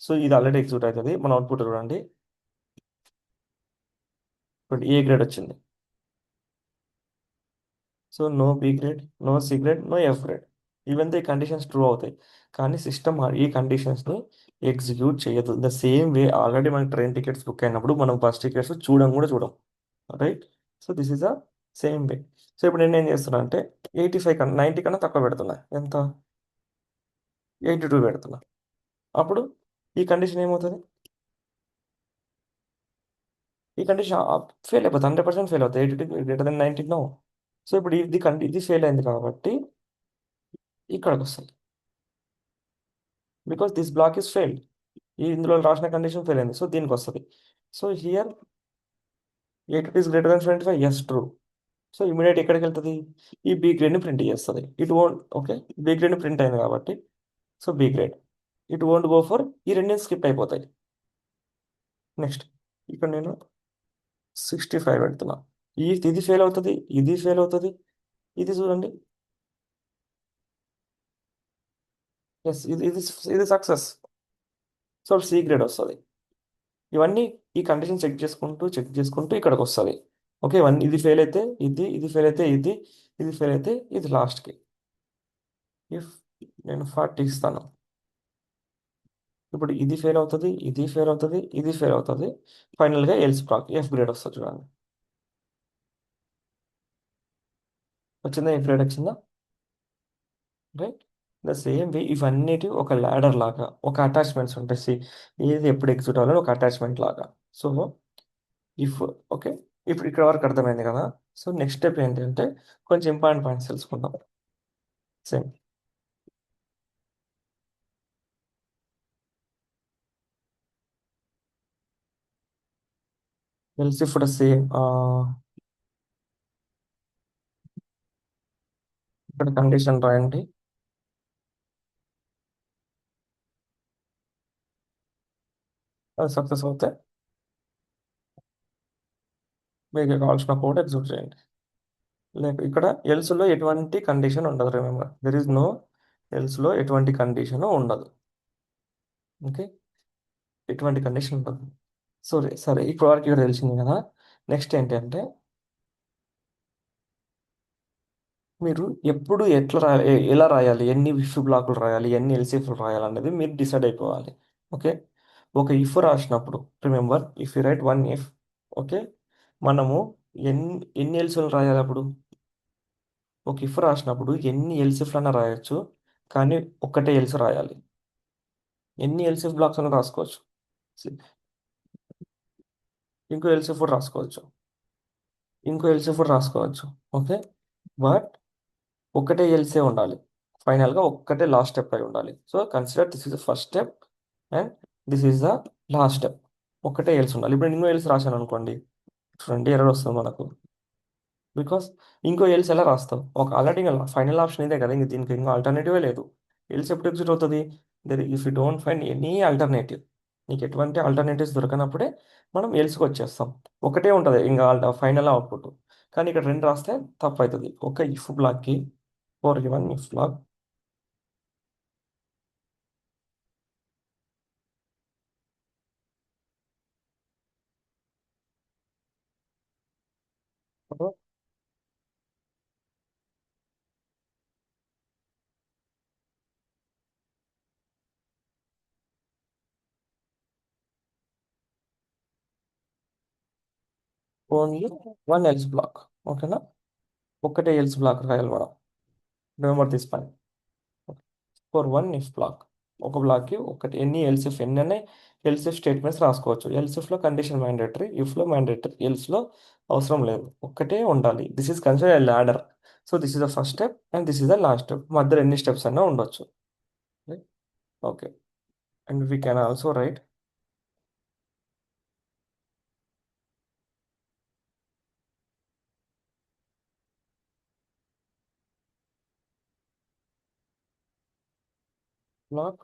సో ఇది ఆల్రెడీ ఎగ్జిక్యూట్ అవుతుంది. మన అవుట్పుట్ చూడండి, ఇప్పుడు ఏ గ్రేడ్ వచ్చింది. So no B grade, no C grade, no F grade. Even ఈ కండిషన్స్ ట్రూ అవుతాయి, కానీ సిస్టమ్ ఈ కండిషన్స్ని ఎగ్జిక్యూట్ చేయదు. ద సేమ్ వే ఆల్రెడీ మనకి ట్రైన్ టికెట్స్ బుక్ అయినప్పుడు మనం బస్ టికెట్స్ చూడం కూడా చూడం, right? So this is the same way. So ఇప్పుడు నేను ఏం చేస్తున్నా అంటే 85 కన్నా 90 కన్నా తక్కువ పెడుతున్నా. ఎంత? 82 పెడుతున్నా. అప్పుడు ఈ కండిషన్ ఏమవుతుంది? ఈ కండిషన్ ఫెయిల్ అయిపోతుంది, 100% ఫెయిల్ అవుతుంది. 82 గ్రేటర్ దెన్ 90 నో. సో ఇప్పుడు ఇది ఫెయిల్ అయింది కాబట్టి ఇక్కడికి వస్తుంది, because this block is failed. ఇందులో రాసిన కండిషన్ ఫెయిల్ అయింది, సో దీనికి వస్తుంది. So here 82 is greater then 75. Yes, true. So immediate ఎక్కడికి వెళ్తుంది? ఈ బి గ్రేడ్ని ప్రింట్ చేస్తుంది. It won't. ఓకే, బి గ్రేడ్ని ప్రింట్ అయింది కాబట్టి so B grade. It won't go for, ఈ రెండింటి స్కిప్ అయిపోతాయి. నెక్స్ట్ ఇక్కడ నేను 65 పెడుతున్నా. ఇది ఫెయిల్ అవుతుంది, ఇది ఫెయిల్ అవుతుంది. ఇది చూడండి, ఎస్, ఇది సక్సెస్. సో సి గ్రేడ్ వస్తుంది. ఇవన్నీ ఈ కండిషన్ చెక్ చేసుకుంటూ ఇక్కడికి వస్తుంది. ఓకే, ఇవన్నీ ఇది ఫెయిల్ అయితే ఇది ఫెయిల్ అయితే ఇది ఫెయిల్ అయితే ఇది లాస్ట్కి. ఇఫ్ నేను 40 ఇస్తాను, ఇప్పుడు ఇది ఫెయిల్ అవుతుంది, ఇది ఫెయిల్ అవుతుంది, ఇది ఫెయిల్ అవుతుంది. ఫైనల్గా ఎల్స్ బ్లాక్ ఎఫ్ గ్రేడ్ వస్తుంది. చూడండి, వచ్చిందా? ఎఫ్ గ్రేడ్ వచ్చిందా? రైట్. ద సేమ్ వే ఇవన్నిటి ఒక ల్యాడర్ లాగా ఒక అటాచ్మెంట్స్ ఉంటాయి. ఏది ఎప్పుడు ఎగ్జిట్ అవ్వాలని ఒక అటాచ్మెంట్ లాగా. సో ఇఫ్ ఓకే, ఇప్పుడు ఇక్కడ వరకు అర్థమైంది కదా. సో నెక్స్ట్ స్టెప్ ఏంటంటే కొంచెం ఇంపార్టెంట్ పాయింట్స్ తెలుసుకుందాం. సేమ్ ఎల్స్ ఇప్పుడు సేమ్ ఇక్కడ కండిషన్ రాయండి. అది సక్సెస్ అవుతే మీకు కావాల్సిన కోడ్ ఎగ్జిక్యూట్ చేయండి. లేక ఇక్కడ ఎల్స్లో ఎటువంటి కండిషన్ ఉండదు. రిమెంబర్ దెర్ ఇస్ నో ఎల్స్లో ఎటువంటి కండిషన్ ఉండదు. ఓకే, ఎటువంటి కండిషన్ ఉండదు. సరే సరే, ఇప్పుడు వరకు ఇక్కడ తెలిసింది కదా. నెక్స్ట్ ఏంటంటే మీరు ఎప్పుడు ఎట్లా ఎలా రాయాలి, ఎన్ని ఇఫ్ బ్లాకులు రాయాలి, ఎన్ని ఎల్సిఫ్లు రాయాలి అనేది మీరు డిసైడ్ అయిపోవాలి. ఓకే, ఒక ఇఫ్ రాసినప్పుడు remember if you right one if, okay, మనము ఎన్ని ఎన్ని ఎల్సిఫ్లు రాయాలి అప్పుడు. ఒక ఇఫ్ రాసినప్పుడు ఎన్ని ఎల్సిఫ్లు అన్నా రాయొచ్చు, కానీ ఒక్కటే ఎల్స్ రాయాలి. ఎన్ని ఎల్సిఫ్ బ్లాక్స్ అన్నా రాసుకోవచ్చు. See, ఇంకో ఎల్సిఫ్ కూడా రాసుకోవచ్చు, ఇంకో ఎల్సిఫ్ కూడా రాసుకోవచ్చు. ఓకే, బట్ ఒక్కటే ఎల్సే ఉండాలి. ఫైనల్గా ఒక్కటే లాస్ట్ స్టెప్ అయి ఉండాలి. So consider this is the first step and this is the last step. ఒక్కటే ఎల్స్ ఉండాలి. ఇప్పుడు ఇంకో ఎల్స్ రాశాను అనుకోండి, చూడండి ఎర్రర్ వస్తుంది మనకు. బికాస్ ఇంకో ఎల్స్ ఎలా రాస్తావు, ఒక ఆల్రెడీ ఫైనల్ ఆప్షన్ ఇదే కదా, ఇంక దీనికి ఇంకో ఆల్టర్నేటివే లేదు. ఎల్స్ ఎప్పుడు ఎగ్జిట్ అవుతుంది, if you don't find any alternative, నీకు ఎటువంటి ఆల్టర్నేటివ్స్ దొరకనప్పుడే మనం ఎల్స్కి వచ్చేస్తాం. ఒకటే ఉంటుంది ఇంకా ఫైనల్ అవుట్పుట్. కానీ ఇక్కడ రెండు రాస్తే తప్పు అవుతుంది. ఒక ఇఫ్ బ్లాక్కి for given if block only one else block. ఓకేనా, ఒక్కటే ఎల్స్ బ్లాక్ రాయాలి మనం. Remember this point. For one if block, ఒక బ్లాక్కి ఒకటి ఎన్ని ఎల్సిఫ్ ఎన్ని అనే ఎల్సిఫ్ స్టేట్మెంట్స్ రాసుకోవచ్చు. ఎల్సిఫ్లో కండిషన్ మ్యాండేటరీ, ఇఫ్లో మ్యాండేటరీ, ఎల్స్లో అవసరం లేదు. ఒక్కటే ఉండాలి. This is consider a ladder. So this is the first step and this is the last step. మధ్యలో ఎన్ని స్టెప్స్ అన్నా ఉండొచ్చు. Okay, and we can also write block.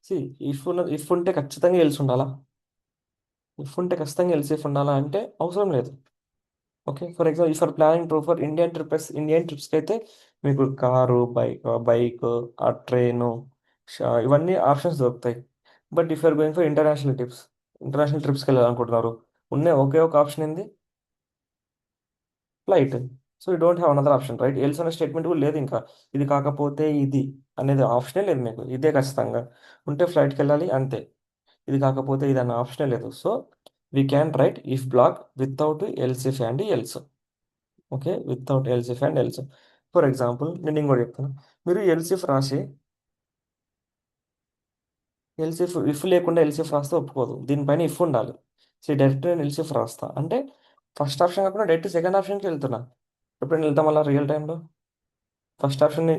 See if ఉంటే ఖచ్చితంగా ఎల్స్ ఉండాలా. ఇఫ్ ఉంటే ఖచ్చితంగా ఎల్సిఫ్ ఉండాలా అంటే అవసరం లేదు. Okay, for example for planning true for Indian ట్రిప్స్కి అయితే మీకు కారు, బైక్, ఆ ట్రైను, ఇవన్నీ ఆప్షన్స్ దొరుకుతాయి. But if are going for international ట్రిప్స్కి వెళ్ళాలనుకుంటున్నారు, ఉన్న ఒకే ఒక ఆప్షన్ ఏంది, flight. So you don't have another option right. Else అనే స్టేట్మెంట్ కూడా లేదు ఇంకా. ఇది కాకపోతే ఇది అనేది ఆప్షనే లేదు మీకు, ఇదే ఖచ్చితంగా ఉంటే ఫ్లైట్కి వెళ్ళాలి అంతే. ఇది కాకపోతే ఇది అన్న ఆప్షనే లేదు. So we can write if block without else if and else. Okay, without elif and else. For example నేను ఇంకోటి చెప్తాను. మీరు ఎల్సిఫ్ రాసి ఎల్సిఫ్ ఇఫ్ లేకుండా ఎల్సిఫ్ రాస్తే ఒప్పుకోదు. దీనిపైన ఇఫ్ ఉండాలి. సో డైరెక్ట్ నేను ఎల్సిఫ్ రాస్తా అంటే ఫస్ట్ ఆప్షన్ కాకుండా డైరెక్ట్ సెకండ్ ఆప్షన్కి వెళ్తున్నా. ఎప్పుడైనా వెళ్తాం అలా రియల్ టైంలో. ఫస్ట్ ఆప్షన్ని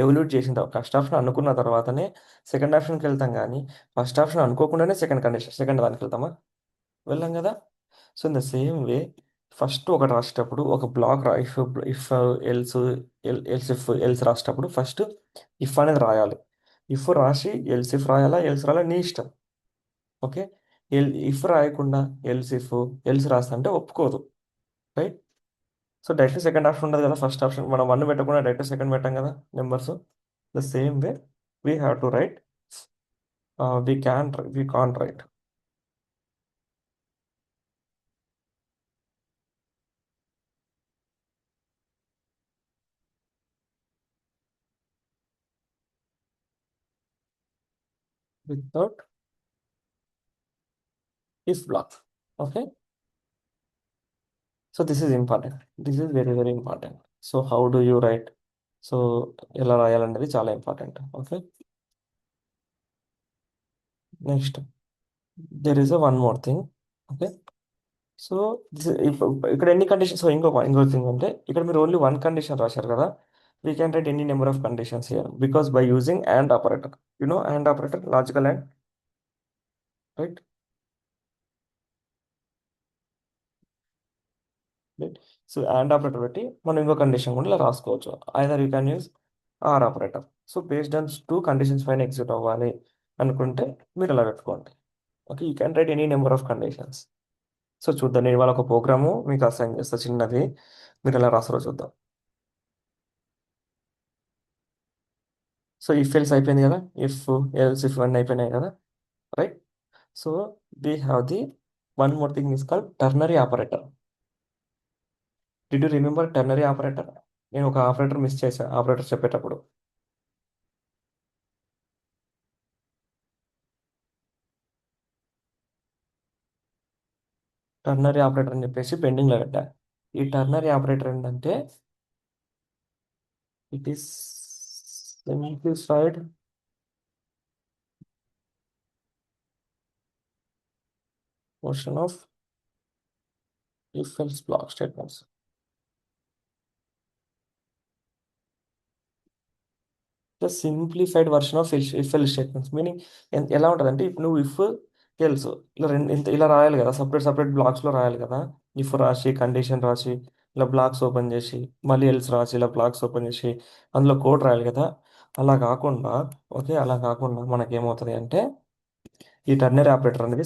ఎవల్యూట్ చేసిన తర్వాత ఫస్ట్ ఆప్షన్ అనుకున్న తర్వాతనే సెకండ్ ఆప్షన్కి వెళ్తాం. కానీ ఫస్ట్ ఆప్షన్ అనుకోకుండానే సెకండ్ కండిషన్ సెకండ్ దానికి వెళ్తామా, వెళ్ళాం కదా. So in the same way first ఒకటి రాసేటప్పుడు ఒక బ్లాక్ ఇఫ్ ఎల్స్ ఎల్స్ రాసేటప్పుడు ఫస్ట్ ఇఫ్ అనేది రాయాలి. ఇఫ్ రాసి ఇఫ్ రాయాలా ఎల్స్ రాయాలా నీ ఇష్టం. ఓకే, ఇఫ్ రాయకుండా ఇఫ్ ఎల్స్ రాస్తా అంటే ఒప్పుకోదు. Right. So direct second option ఉండదు కదా. ఫస్ట్ ఆప్షన్ మనం వన్ పెట్టకుండా డైరెక్ట్ సెకండ్ పెట్టాం కదా numbers. The same way we have to write we can write without if block. Okay, so this is important. This is very very important. So how do you write? So ఎలా రాయాలనేది చాలా important. Okay, next there is a one more thing. Okay, so ఇక్కడ ఎన్ని కండిషన్స్, ఇంకో థింగ్ అంటే ఇక్కడ మీరు ఓన్లీ వన్ కండిషన్ రాశారు కదా. We can write any number of conditions here because by using and operator. And operator, logical and, right. Right. So and operator పెట్టి మనం ఇంకో కండిషన్ కూడా ఇలా రాసుకోవచ్చు. Either you can use or operator. So based on two conditions పైన ఎగ్జిక్యూట్ అవ్వాలి అనుకుంటే మీరు ఇలా పెట్టుకోండి. Okay, you can write any number of conditions. So చూద్దాం, నేను ఇవాళ ఒక ప్రోగ్రాము మీకు అసైన్ చేస్తా చిన్నది, మీరు ఎలా రాస్తారో చూద్దాం. సో ఇఫ్ ఎల్స్ అయిపోయింది కదా, ఇఫ్ ఎల్స్ ఇఫ్ అన్నీ అయిపోయినాయి కదా, right. So we have the one more thing is called ternary operator. Did you remember ternary operator? నేను ఒక ఆపరేటర్ మిస్ చేశాను ఆపరేటర్ చెప్పేటప్పుడు. టర్నరీ ఆపరేటర్ అని చెప్పేసి పెండింగ్లో పెట్టా. ఈ టర్నరీ ఆపరేటర్ ఏంటంటే it is simplified version of if else block statements. The simplified version of if else statements meaning ఎలా ఉంటుంది అంటే, ఇప్పుడు నువ్వు ఇఫ్ ఎల్స్ ఇలా రెండు ఇంత ఇలా రాయాలి కదా, సపరేట్ సపరేట్ బ్లాక్స్లో రాయాలి కదా. ఇఫ్ రాసి కండిషన్ రాసి ఇలా బ్లాక్స్ ఓపెన్ చేసి, మళ్ళీ ఎల్స్ రాసి ఇలా బ్లాక్స్ ఓపెన్ చేసి అందులో కోడ్ రాయాలి కదా. అలా కాకుండా, ఓకే, అలా కాకుండా మనకేమవుతుంది అంటే ఈ టర్నరీ ఆపరేటర్ అనేది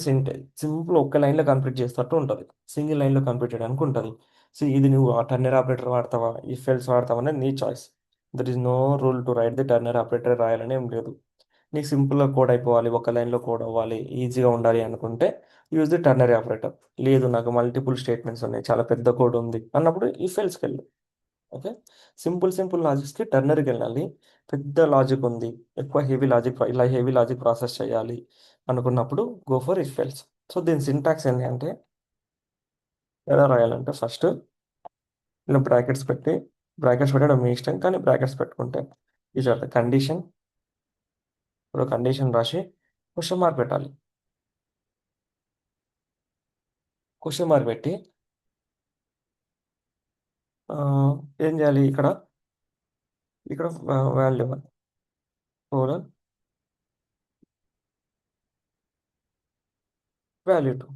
సింపుల్ ఒక్క లైన్లో కంప్లీట్ చేస్తూ ఉంటుంది. సింగిల్ లైన్లో కంప్లీట్ చేయడానికి ఉంటుంది. సో ఇది నువ్వు ఆ టర్నరీ ఆపరేటర్ వాడతావా ఇఫ్ ఎల్స్ వాడతావా అనేది నీ choice. There is no rule to write the ternary operator రాయాలని ఏం లేదు. నీకు సింపుల్గా కోడ్ అయిపోవాలి, ఒక లైన్లో కోడ్ అవ్వాలి, ఈజీగా ఉండాలి అనుకుంటే యూజ్ ది టర్నరీ ఆపరేటర్. లేదు నాకు మల్టిపుల్ స్టేట్మెంట్స్ ఉన్నాయి, చాలా పెద్ద కోడ్ ఉంది అన్నప్పుడు ఇఫ్ ఎల్స్కి వెళ్ళు. ఓకే, సింపుల్ సింపుల్ లాజిక్స్కి టర్నరీకి వెళ్ళాలి. పెద్ద లాజిక్ ఉంది, ఎక్కువ హెవీ లాజిక్, ఇలా హెవీ లాజిక్ ప్రాసెస్ చేయాలి అనుకున్నప్పుడు go for if else. So దీని సింటాక్స్ ఏంటి అంటే, ఎలా రాయాలంటే ఫస్ట్ ఇలా బ్రాకెట్స్ పెట్టడం మీ ఇష్టం, కానీ బ్రాకెట్స్ పెట్టుకుంటే ఈ కండిషన్, ఇప్పుడు కండిషన్ రాసి క్వశ్చన్ మార్క్ పెట్టాలి. క్వశ్చన్ మార్క్ పెట్టి ఆ, ఏం చేయాలి ఇక్కడ, ఇక్కడ value 1 value 2,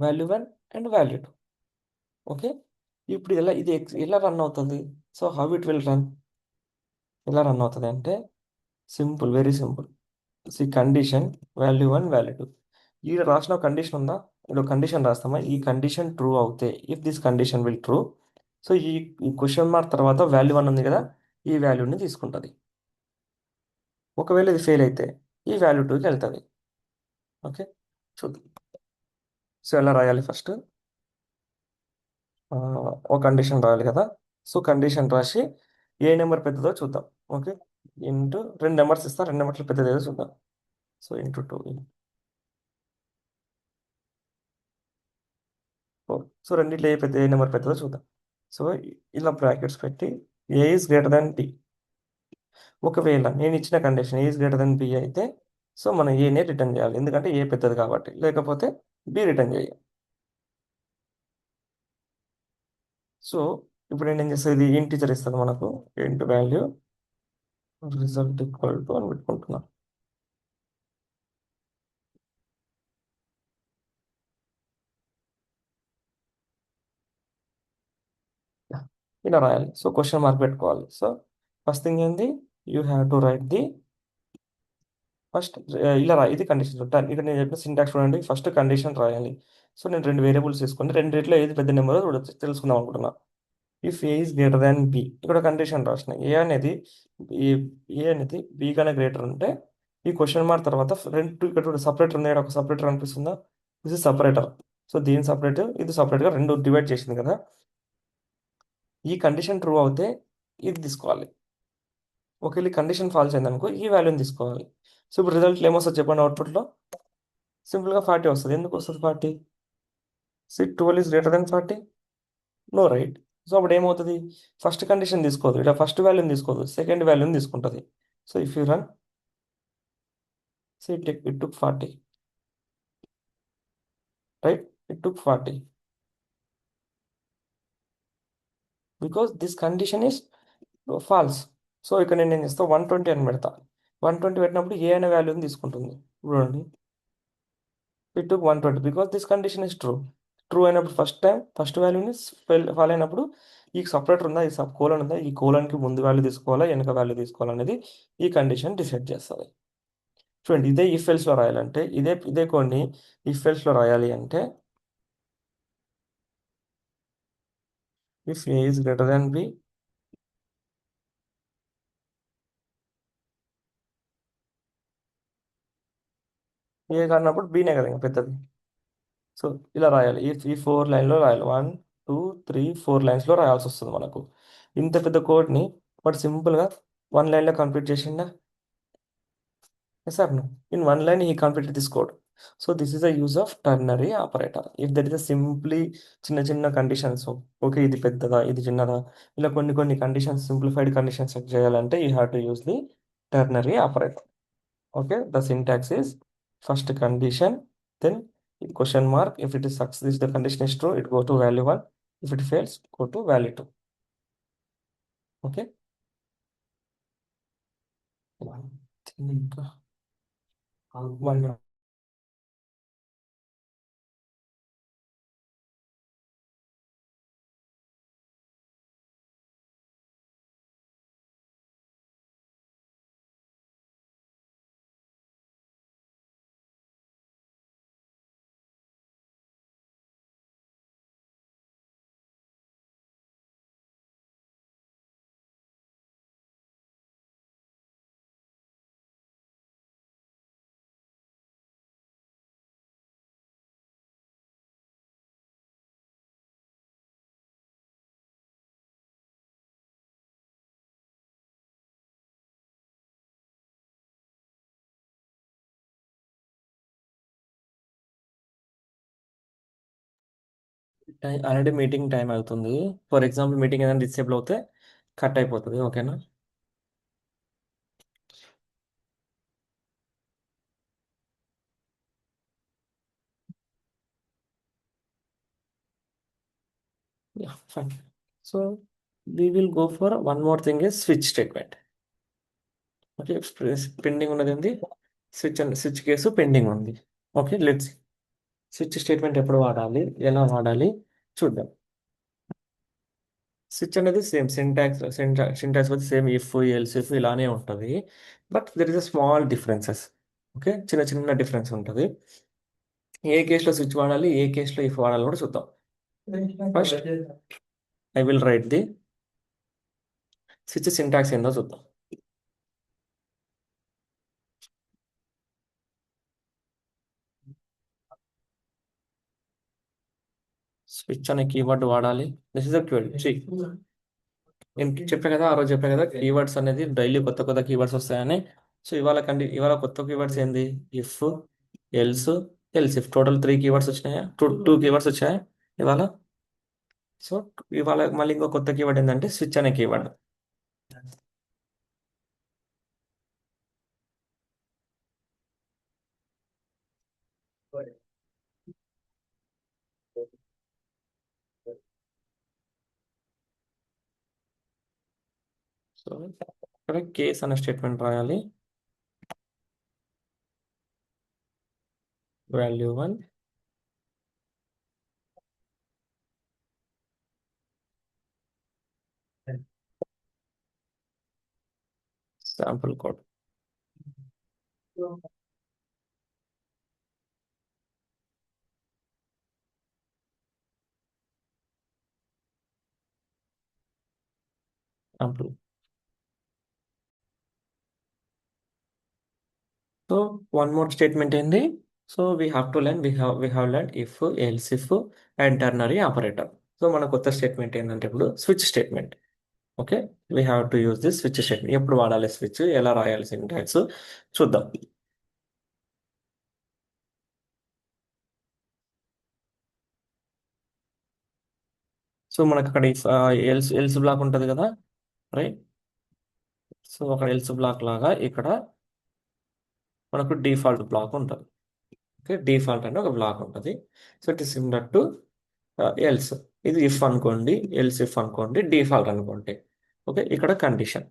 value 1 and value 2. Okay, ఇప్పుడు ఎలా రన్ అవుతుంది? So how it will run, ఎలా రన్ అవుతుంది అంటే simple, very simple. See condition value 1 value 2. ఈ రాసిన కండిషన్ ఉందా, ఇలా కండిషన్ రాస్తామా, ఈ కండిషన్ ట్రూ అవుతే if this condition will true, so ఈ క్వశ్చన్ మార్క్ తర్వాత వాల్యూ 1 ఉంది కదా, ఈ వాల్యూని తీసుకుంటుంది. ఒకవేళ ఇది ఫెయిల్ అయితే ఈ వాల్యూ 2కి వెళ్తుంది. ఓకే, చూద్దాం. సో ఎలా రాయాలి ఫస్ట్, ఒక కండిషన్ రాయాలి కదా. సో కండిషన్ రాసి ఏ నెంబర్ పెద్దదో చూద్దాం. ఓకే, ఇంటూ రెండు నెంబర్స్ ఇస్తా, రెండు నెంబర్లు పెద్దది ఏదో చూద్దాం. So into 2 4. సో రెండిట్లో ఏ నెంబర్ పెద్దదో చూద్దాం. సో ఇలా బ్రాకెట్స్ పెట్టి A is greater than B. ఒకవేళ నేను ఇచ్చిన condition A is greater than B అయితే సో మనం ఏనే రిటర్న్ చేయాలి, ఎందుకంటే ఏ పెద్దది కాబట్టి, లేకపోతే బి రిటర్న్ చేయాలి. సో ఇప్పుడు నేను ఏం చేస్తాను, ఇది ఇంటిజర్ ఇస్తుంది మనకు, into value result equal to అని పెట్టుకుంటున్నాం. ఇలా రాయాలి. సో క్వశ్చన్ మార్క్ పెట్టుకోవాలి. సో ఫస్ట్ థింగ్ ఏంది, you have to write the first, ఇలా ఇది కండిషన్. ఇక్కడ నేను చెప్పిన సింటాక్స్ చూడండి, ఫస్ట్ కండిషన్ రాయాలి. సో నేను రెండు వేరియబుల్స్ తీసుకొని రెండిట్లో ఏది పెద్ద నెంబర్ చూడొచ్చు తెలుసుకుందాం అనుకుంటున్నా. If A is greater than B, ఇక్కడ కండిషన్ రాసిన ఏ ఏ అనేది బి కన్నా గ్రేటర్ ఉంటే ఈ క్వశ్చన్ మార్క్ తర్వాత రెండు ఇక్కడ సపరేటర్ ఉంది, ఒక సపరేటర్ అనిపిస్తుందా, ఇది సపరేటర్. సో దీని సపరేట్ ఇది సపరేట్గా రెండు డివైడ్ చేసింది కదా. ఈ కండిషన్ ట్రూ అవుతే ఇది తీసుకోవాలి. ఒకవేళ ఈ కండిషన్ ఫాల్స్ అయిందనుకో ఈ వాల్యూని తీసుకోవాలి. సో ఇప్పుడు రిజల్ట్లో ఏమొస్తుంది చెప్పండి, అవుట్పుట్లో సింపుల్గా 40 వస్తుంది. ఎందుకు వస్తుంది 40? 12 is greater than 40? No right. So అప్పుడు ఏమవుతుంది? ఫస్ట్ కండిషన్ తీసుకోదు, ఇలా ఫస్ట్ వాల్యూని తీసుకోదు, సెకండ్ వాల్యూని తీసుకుంటుంది. So if you run, so it took 40, right? It took 40 because this condition is false. So ఇక్కడ నేను ఏం చేస్తా, 120 అని పెడతా. 120 పెట్టినప్పుడు ఏ అనే వాల్యూని తీసుకుంటుంది. చూడండి, it took 120 because this condition is true. True అయినప్పుడు ఫస్ట్ వాల్యూని ఫాల్ అయినప్పుడు ఈ సపరేటర్ ఉందా, ఈ సబ్ కోలన్ ఉందా, ఈ కోలన్కి ముందు వాల్యూ తీసుకోవాలా వెనక వాల్యూ తీసుకోవాలనేది ఈ కండిషన్ డిసైడ్ చేస్తుంది. చూడండి, ఇదే ఇఫ్ ఎల్స్లో రాయాలంటే, ఇదే కొన్ని ఇఫ్ ఎల్స్లో రాయాలి అంటే, if A is greater than B, A కానప్పుడు బీనే కదా ఇంకా పెద్దది. సో ఇలా రాయాలి, ఈ 4 లైన్లో రాయాలి. 1 2 3 4 లైన్స్లో రాయాల్సి వస్తుంది మనకు. ఇంత పెద్ద కోడ్ని బట్ సింపుల్గా 1 లైన్లో కంప్లీట్ చేసిందా? Sir, in 1 line he completed this code. So this is a use of ternary operator. If there is a simply చిన్న చిన్న కండిషన్స్, ఓకే ఇది పెద్దదా ఇది చిన్నదా, ఇలా కొన్ని కండిషన్స్, సింప్లిఫైడ్ కండిషన్స్ చెక్ చేయాలంటే you have to use the ternary operator. Okay, the syntax is first condition, then question mark. If it is success, this the condition is true, it go to value 1. If it fails, go to value 2. Okay, ఇంకా 1. ఆల్రెడీ మీటింగ్ టైం అవుతుంది. ఫర్ ఎగ్జాంపుల్ మీటింగ్ ఏదైనా డిసేబుల్ అవుతే కట్ అయిపోతుంది. ఓకేనా? Yeah, fine. So we will go for one more thing is switch statement. Okay, pending ఉన్నది ఏంది? స్విచ్ కేసు పెండింగ్ ఉంది. ఓకే, లెట్స్ స్విచ్ స్టేట్మెంట్ ఎప్పుడు వాడాలి, ఎలా వాడాలి చూద్దాం. స్విచ్ అనేది సేమ్ సింటాక్స్ వచ్చి సేమ్ ఇఫ్ ఎల్స్ ఇఫ్ ఇలానే ఉంటుంది. But there is a small differences. Okay, చిన్న డిఫరెన్స్ ఉంటుంది. ఏ కేసులో స్విచ్ వాడాలి, ఏ కేసులో ఇఫ్ వాడాలి కూడా చూద్దాం. First I will write the switch syntax ఏందో చూద్దాం. స్విచ్ అనే కీవర్డ్ వాడాలి. This is a keyword. నేను చెప్పా కదా, ఆ రోజు చెప్పా కదా, కీవర్డ్స్ అనేది డైలీ కొత్త కీవర్డ్స్ వస్తాయని. సో ఇవాళ కొత్త కీవర్డ్స్ ఏంది? If, else, if. Total 3 keywords వచ్చినాయా? 2 కీవర్డ్స్ వచ్చాయా ఇవాళ? సో ఇవాళ మళ్ళీ ఇంకో కొత్త కీవర్డ్ ఏంటంటే స్విచ్ అనే కీవర్డ్. సో ఇక్కడ కేస్ అనే స్టేట్మెంట్ రాయాలి. Value 1, sample code. Sample. So one more statement ఏంది? So we have learn if, else if and ternary operator. So మన కొత్త స్టేట్మెంట్ ఏంటంటే ఇప్పుడు switch statement. Okay, we have to use this switch statement. ఎప్పుడు వాడాలి స్విచ్, ఎలా రాయాలి సింటాక్స్ చూద్దాం. సో మనకు అక్కడ ఎల్స్ ఎల్స్ బ్లాక్ ఉంటుంది కదా, రైట్. సో అక్కడ ఎల్స్ బ్లాక్ లాగా ఇక్కడ మనకు డిఫాల్ట్ బ్లాక్ ఉంటుంది. ఓకే, డిఫాల్ట్ అని ఒక బ్లాక్ ఉంటుంది. So it is similar to else. ఇది ఇఫ్ అనుకోండి, ఎల్స్ ఇఫ్ అనుకోండి, డిఫాల్ట్ అనుకోండి. ఓకే, ఇక్కడ condition,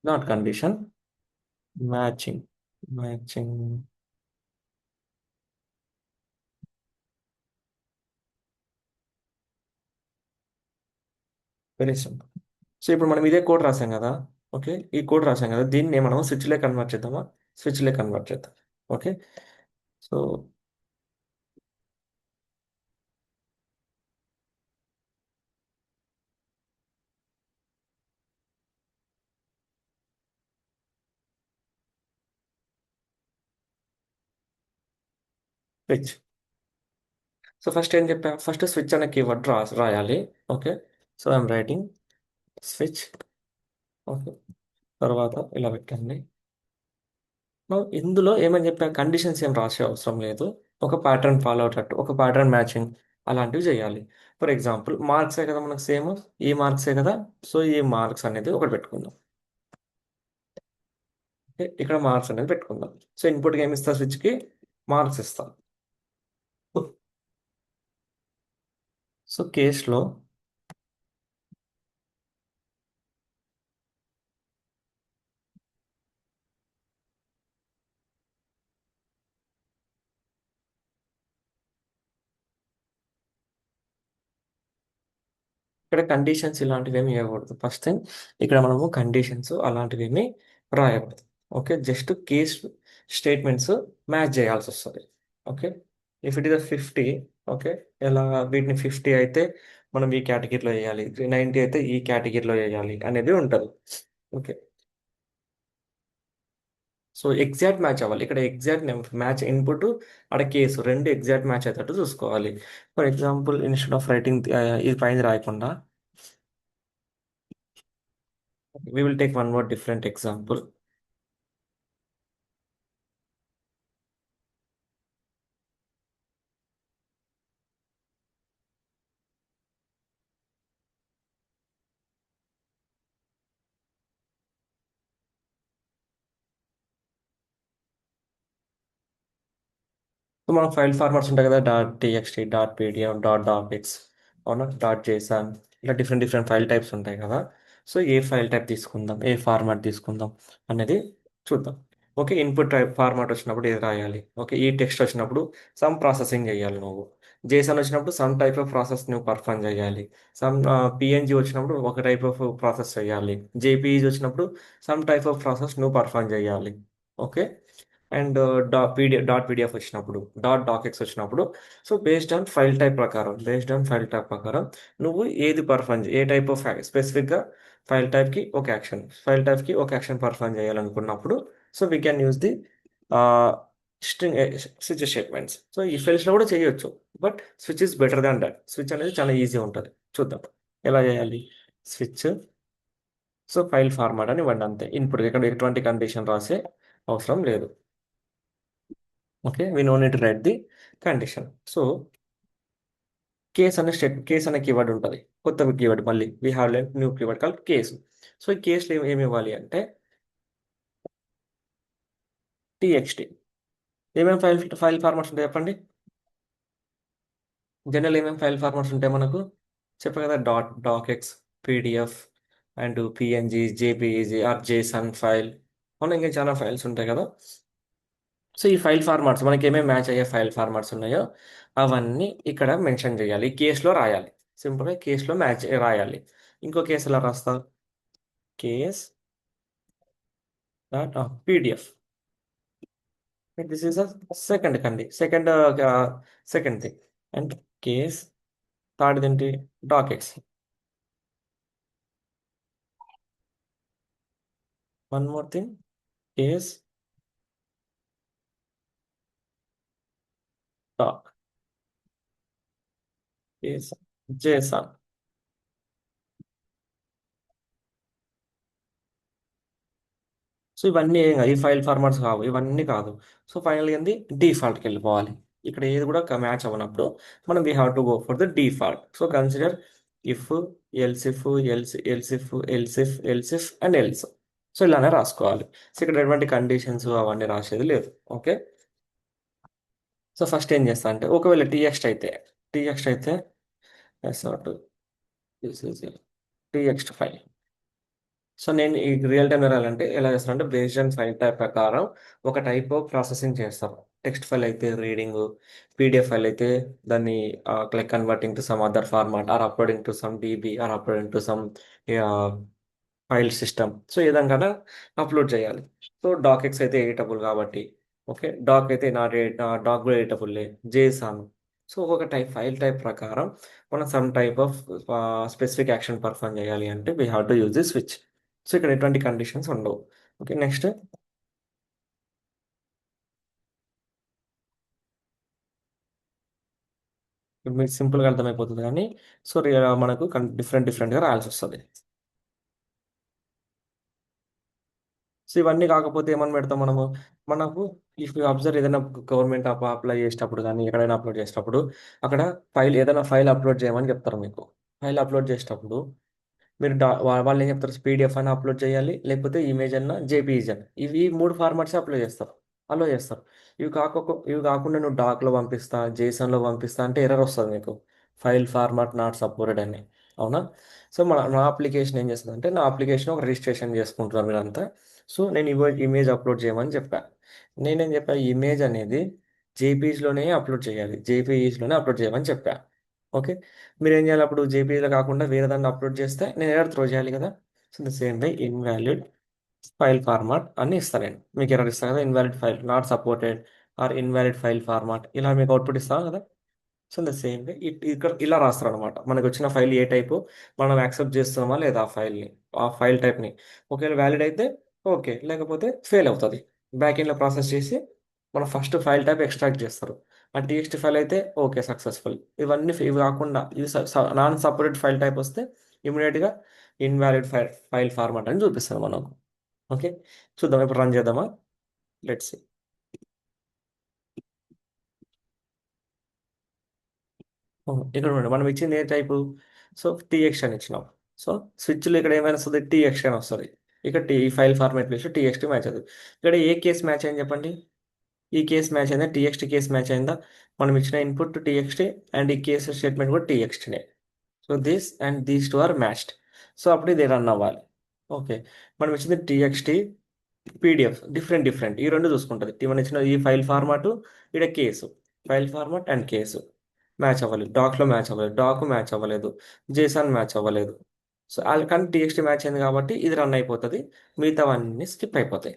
not condition, matching. Matching very simple. So ఇప్పుడు మనం ఇదే కోడ్ రాసాం కదా. ఓకే, ఈ కోడ్ రాసాం కదా, దీన్ని మనం స్విచ్లే కన్వర్ట్ చేద్దామా? స్విచ్లే కన్వర్ట్ చేద్దాం. Okay. So switch. So first ఏం చెప్పా, ఫస్ట్ స్విచ్ అనే కీవర్డ్ రాయాలి. Okay. So I'm writing switch. Okay, తర్వాత ఇలా పెట్టండి. ఇందులో ఏమని చెప్పా, కండిషన్స్ ఏం రాసే అవసరం లేదు. ఒక ప్యాటర్న్ ఫాలో అవుతట్టు, ఒక ప్యాటర్న్ మ్యాచింగ్ అలాంటివి చేయాలి. ఫర్ ఎగ్జాంపుల్ మార్క్సే కదా మనకు సేమ్, ఈ మార్క్సే కదా. సో ఈ మార్క్స్ అనేది ఒకటి పెట్టుకుందాం. ఓకే, ఇక్కడ మార్క్స్ అనేది పెట్టుకుందాం. సో ఇన్పుట్గా ఏమి ఇస్తా, స్విచ్కి మార్క్స్ ఇస్తాం. సో కేస్లో ఇక్కడ కండిషన్స్ ఇలాంటివి ఏమి ఇవ్వకూడదు. ఫస్ట్ థింగ్, ఇక్కడ మనము కండిషన్స్ అలాంటివి ఏమి రాయకూడదు. Okay, just case statements match చేయాల్సి వస్తుంది. Okay, if it is 50, okay, ఎలా వీటిని 50 అయితే మనం ఈ కేటగిరీలో వేయాలి, 90 అయితే ఈ కేటగిరీలో వేయాలి అనేది ఉంటుంది. ఓకే, సో ఎగ్జాక్ట్ మ్యాచ్ అవ్వాలి. ఇక్కడ ఎగ్జాక్ట్ మ్యాచ్ ఇన్పుట్, అక్కడ కేసు రెండు ఎగ్జాక్ట్ మ్యాచ్ అయ్యేటట్టు చూసుకోవాలి. For example instead of writing ఇది పైన రాయకుండా, we will take one more different example. So మనం ఫైల్ ఫార్మాట్స్ ఉంటాయి కదా, dot TXT, dot PDF, dot DOCX, అవునా, డాట్ జేసాన్, ఇలా డిఫరెంట్ డిఫరెంట్ ఫైల్ టైప్స్ ఉంటాయి కదా. సో ఏ ఫైల్ టైప్ తీసుకుందాం, ఏ ఫార్మాట్ తీసుకుందాం అనేది చూద్దాం. ఓకే, ఇన్పుట్ టైప్ ఫార్మాట్ వచ్చినప్పుడు ఏది రాయాలి. ఓకే, ఈ టెక్స్ట్ వచ్చినప్పుడు సమ్ ప్రాసెసింగ్ చేయాలి నువ్వు. జేసన్ వచ్చినప్పుడు సమ్ టైప్ ఆఫ్ ప్రాసెస్ నువ్వు పర్ఫామ్ చేయాలి. సమ్ పిఎన్జి వచ్చినప్పుడు ఒక టైప్ ఆఫ్ ప్రాసెస్ చేయాలి. జేపీఈజీ వచ్చినప్పుడు సమ్ టైప్ ఆఫ్ ప్రాసెస్ నువ్వు పర్ఫామ్ చేయాలి. ఓకే, అండ్ డాట్ పీడిఎఫ్ వచ్చినప్పుడు, డాట్ డాక్ఎక్స్ వచ్చినప్పుడు, so based on file type ప్రకారం నువ్వు ఏది పర్ఫామ్, ఏ టైప్ ఆఫ్ స్పెసిఫిక్గా ఫైల్ టైప్కి ఒక యాక్షన్ పర్ఫామ్ చేయాలనుకున్నప్పుడు, so we can use the string switch statements. So ఈ ఫైల్స్లో కూడా చేయొచ్చు, but switch is better than that. Switch అనేది చాలా ఈజీ ఉంటుంది. చూద్దాం ఎలా చేయాలి. స్విచ్, సో ఫైల్ ఫార్మాట్ అని ఇవ్వండి అంతే. ఇన్పుట్ ఇక్కడ ఎటువంటి కండిషన్ రాసే అవసరం లేదు. Okay, we no need to write the condition. So case అనే కీవర్డ్ ఉంటుంది, కొత్త కీవర్డ్. మళ్ళీ we have learn new keyword call case. So ఈ కేసులో ఏమి ఇవ్వాలి అంటే టీఎక్స్టీ. ఏమేమి ఫైల్ ఫార్మాట్స్ ఉంటాయి చెప్పండి. జనరల్ ఏమేమి ఫైల్ ఫార్మాట్స్ ఉంటాయి మనకు చెప్పారు కదా, dot DOCX, PDF, and PNG, JPEG or JSON file, అవునా, ఇంకా చాలా ఫైల్స్ ఉంటాయి కదా. సో ఈ ఫైల్ ఫార్మాట్స్ మనకి ఏమేమి మ్యాచ్ అయ్యే ఫైల్ ఫార్మాట్స్ ఉన్నాయో అవన్నీ ఇక్కడ మెన్షన్ చేయాలి, ఈ కేసులో రాయాలి. సింపుల్గా కేసులో మ్యాచ్ రాయాలి. ఇంకో కేసు ఎలా రాస్తా, case dot PDF. This is a second condition second second thing. And case third ఏంటి, dockets. One more thing, case doc, case JSON. So ఇవన్నీ ఏం కాదు, ఈ ఫైల్ ఫార్మాట్స్ కావు, ఇవన్నీ కాదు. సో ఫైనల్గా ఏంది, డిఫాల్ట్కి వెళ్ళిపోవాలి. ఇక్కడ ఏది కూడా మ్యాచ్ అవ్వనప్పుడు మనం we have to go for the default. So consider if, elif, elif and else. So ఇలానే రాసుకోవాలి. సో ఇక్కడ ఎటువంటి కండిషన్స్ అవన్నీ రాసేది లేదు. ఓకే. సో ఫస్ట్ ఏం చేస్తా అంటే ఒకవేళ టీఎక్స్ట్ అయితే సార్ట్ టీఎక్స్ట్ ఫైల్. సో నేను ఈ రియల్ టైం రాయాలంటే ఎలా చేస్తానంటే బేస్డ్ ఆన్ ఫైల్ టైప్ ప్రకారం ఒక టైప్ ఆఫ్ ప్రాసెసింగ్ చేస్తాను. టెక్స్ట్ ఫైల్ అయితే రీడింగ్, పీడిఎఫ్ ఫైల్ అయితే దాన్ని like converting to some other format or uploading to some DB or uploading to some file system. So ఈ విధంగా అప్లోడ్ చేయాలి. సో డాక్ఎక్స్ అయితే ఎడిటబుల్ కాబట్టి ఓకే, డాక్ అయితే నా డాక్ కూడా ఎడిటబుల్లే, జేసాన్. సో ఒక ఫైల్ టైప్ ప్రకారం మనం some type of specific action perform చేయాలి అంటే we have to use the switch. So ఇక్కడ ఎటువంటి కండిషన్స్ ఉండవు. ఓకే, నెక్స్ట్ మీకు సింపుల్గా అర్థమైపోతుంది కానీ సో మనకు డిఫరెంట్ డిఫరెంట్గా రాయాల్సి వస్తుంది. సో ఇవన్నీ కాకపోతే ఏమని పెడతాం మనకు ఇఫ్ యూ అబ్జర్వ్ ఏదైనా గవర్నమెంట్ అప్లై చేసేటప్పుడు కానీ ఎక్కడైనా అప్లోడ్ చేసేటప్పుడు అక్కడ ఏదైనా ఫైల్ అప్లోడ్ చేయమని చెప్తారు మీకు. ఫైల్ అప్లోడ్ చేసేటప్పుడు మీరు వాళ్ళు ఏం చెప్తారు, పీడిఎఫ్ అని అప్లోడ్ చేయాలి, లేకపోతే ఇమేజ్ అన్న జేపీఈజీ అని, ఇవి మూడు ఫార్మాట్స్ అప్లో చేస్తారు. ఇవి కాకుండా నువ్వు డాక్లో పంపిస్తా, జేసన్లో పంపిస్తా అంటే ఎర్రర్ వస్తుంది మీకు, ఫైల్ ఫార్మాట్ నాట్ సపోర్టెడ్ అని. అవునా. సో నా అప్లికేషన్ ఏం చేస్తుంది అంటే, నా అప్లికేషన్ ఒక రిజిస్ట్రేషన్ చేసుకుంటున్నారు మీరంతా. సో నేను ఇమేజ్ అప్లోడ్ చేయమని చెప్పా. నేనేం చెప్పా, ఇమేజ్ అనేది జేపీఈస్లోనే అప్లోడ్ చేయాలి, జేపీఈస్లోనే అప్లోడ్ చేయమని చెప్పా. ఓకే. మీరు ఏం చేయాలి, అప్పుడు జేపీఈలో కాకుండా వేరే దాన్ని అప్లోడ్ చేస్తే నేను ఎర్రర్ త్రో చేయాలి కదా. So the same way invalid file format అని ఇస్తాను నేను మీకు. ఎర్రర్ ఇస్తాను కదా, invalid file not supported or invalid file format, ఇలా మీకు అవుట్పుట్ ఇస్తాను కదా. సో ద సేమ్ వే ఇక్కడ ఇలా రాస్తారు అనమాట. మనకు వచ్చిన ఫైల్ ఏ టైపు మనం యాక్సెప్ట్ చేస్తున్నామా లేదా ఆ ఫైల్ని, ఆ ఫైల్ టైప్ని. ఒకవేళ వ్యాలిడ్ అయితే ఓకే, లేకపోతే ఫెయిల్ అవుతుంది. బ్యాక్ ఎండ్లో ప్రాసెస్ చేసి మనం ఫస్ట్ ఫైల్ టైప్ ఎక్స్ట్రాక్ట్ చేస్తారు. ఆ టీఎక్స్ట్ ఫైల్ అయితే ఓకే సక్సెస్ఫుల్. ఇవి కాకుండా ఇవి నాన్ సపరేట్ ఫైల్ టైప్ వస్తే ఇమీడియట్గా ఇన్వాలిడ్ ఫైల్ ఫార్మాట్ అని చూపిస్తుంది మనకు. ఓకే, చూద్దాం ఇప్పుడు రన్ చేద్దామా. లెట్స్. ఇక్కడ ఉండండి, మనం ఇచ్చింది ఏ టైపు, సో టీఎక్స్ట్ అని ఇచ్చినాం. సో స్విచ్లో ఇక్కడ ఏమైనా వస్తుంది, టీఎక్స్ట్ అని వస్తుంది. ఇక్కడ ఈ ఫైల్ ఫార్మాట్ ప్లేస్ టీఎక్స్ట్ మ్యాచ్ అవుతుంది. ఇక్కడ ఏ కేసు మ్యాచ్ అయింది చెప్పండి. ఈ కేసు మ్యాచ్ అయిందా, టీఎక్స్ట్ కేసు మ్యాచ్ అయిందా. మనం ఇచ్చిన ఇన్పుట్ టీఎక్స్ట్ అండ్ ఈ కేసు స్టేట్మెంట్ కూడా టీఎక్స్ట్నే. So this and these two are matched. So అప్పుడు ఇది రన్ అవ్వాలి. ఓకే, మనం ఇచ్చింది టీఎక్స్టీ, పీడిఎఫ్ డిఫరెంట్ డిఫరెంట్ ఈ రెండు చూసుకుంటుంది. మనం ఇచ్చిన ఈ ఫైల్ ఫార్మాటు, ఇక్కడ case, file format and case match అవ్వలేదు. డాక్లో మ్యాచ్ అవ్వలేదు, డాక్ మ్యాచ్ అవ్వలేదు, జేసాన్ మ్యాచ్ అవ్వలేదు. సో కానీ టీఎక్స్టీ మ్యాచ్ అయింది కాబట్టి ఇది రన్ అయిపోతుంది, మిగతావన్నీ స్కిప్ అయిపోతాయి.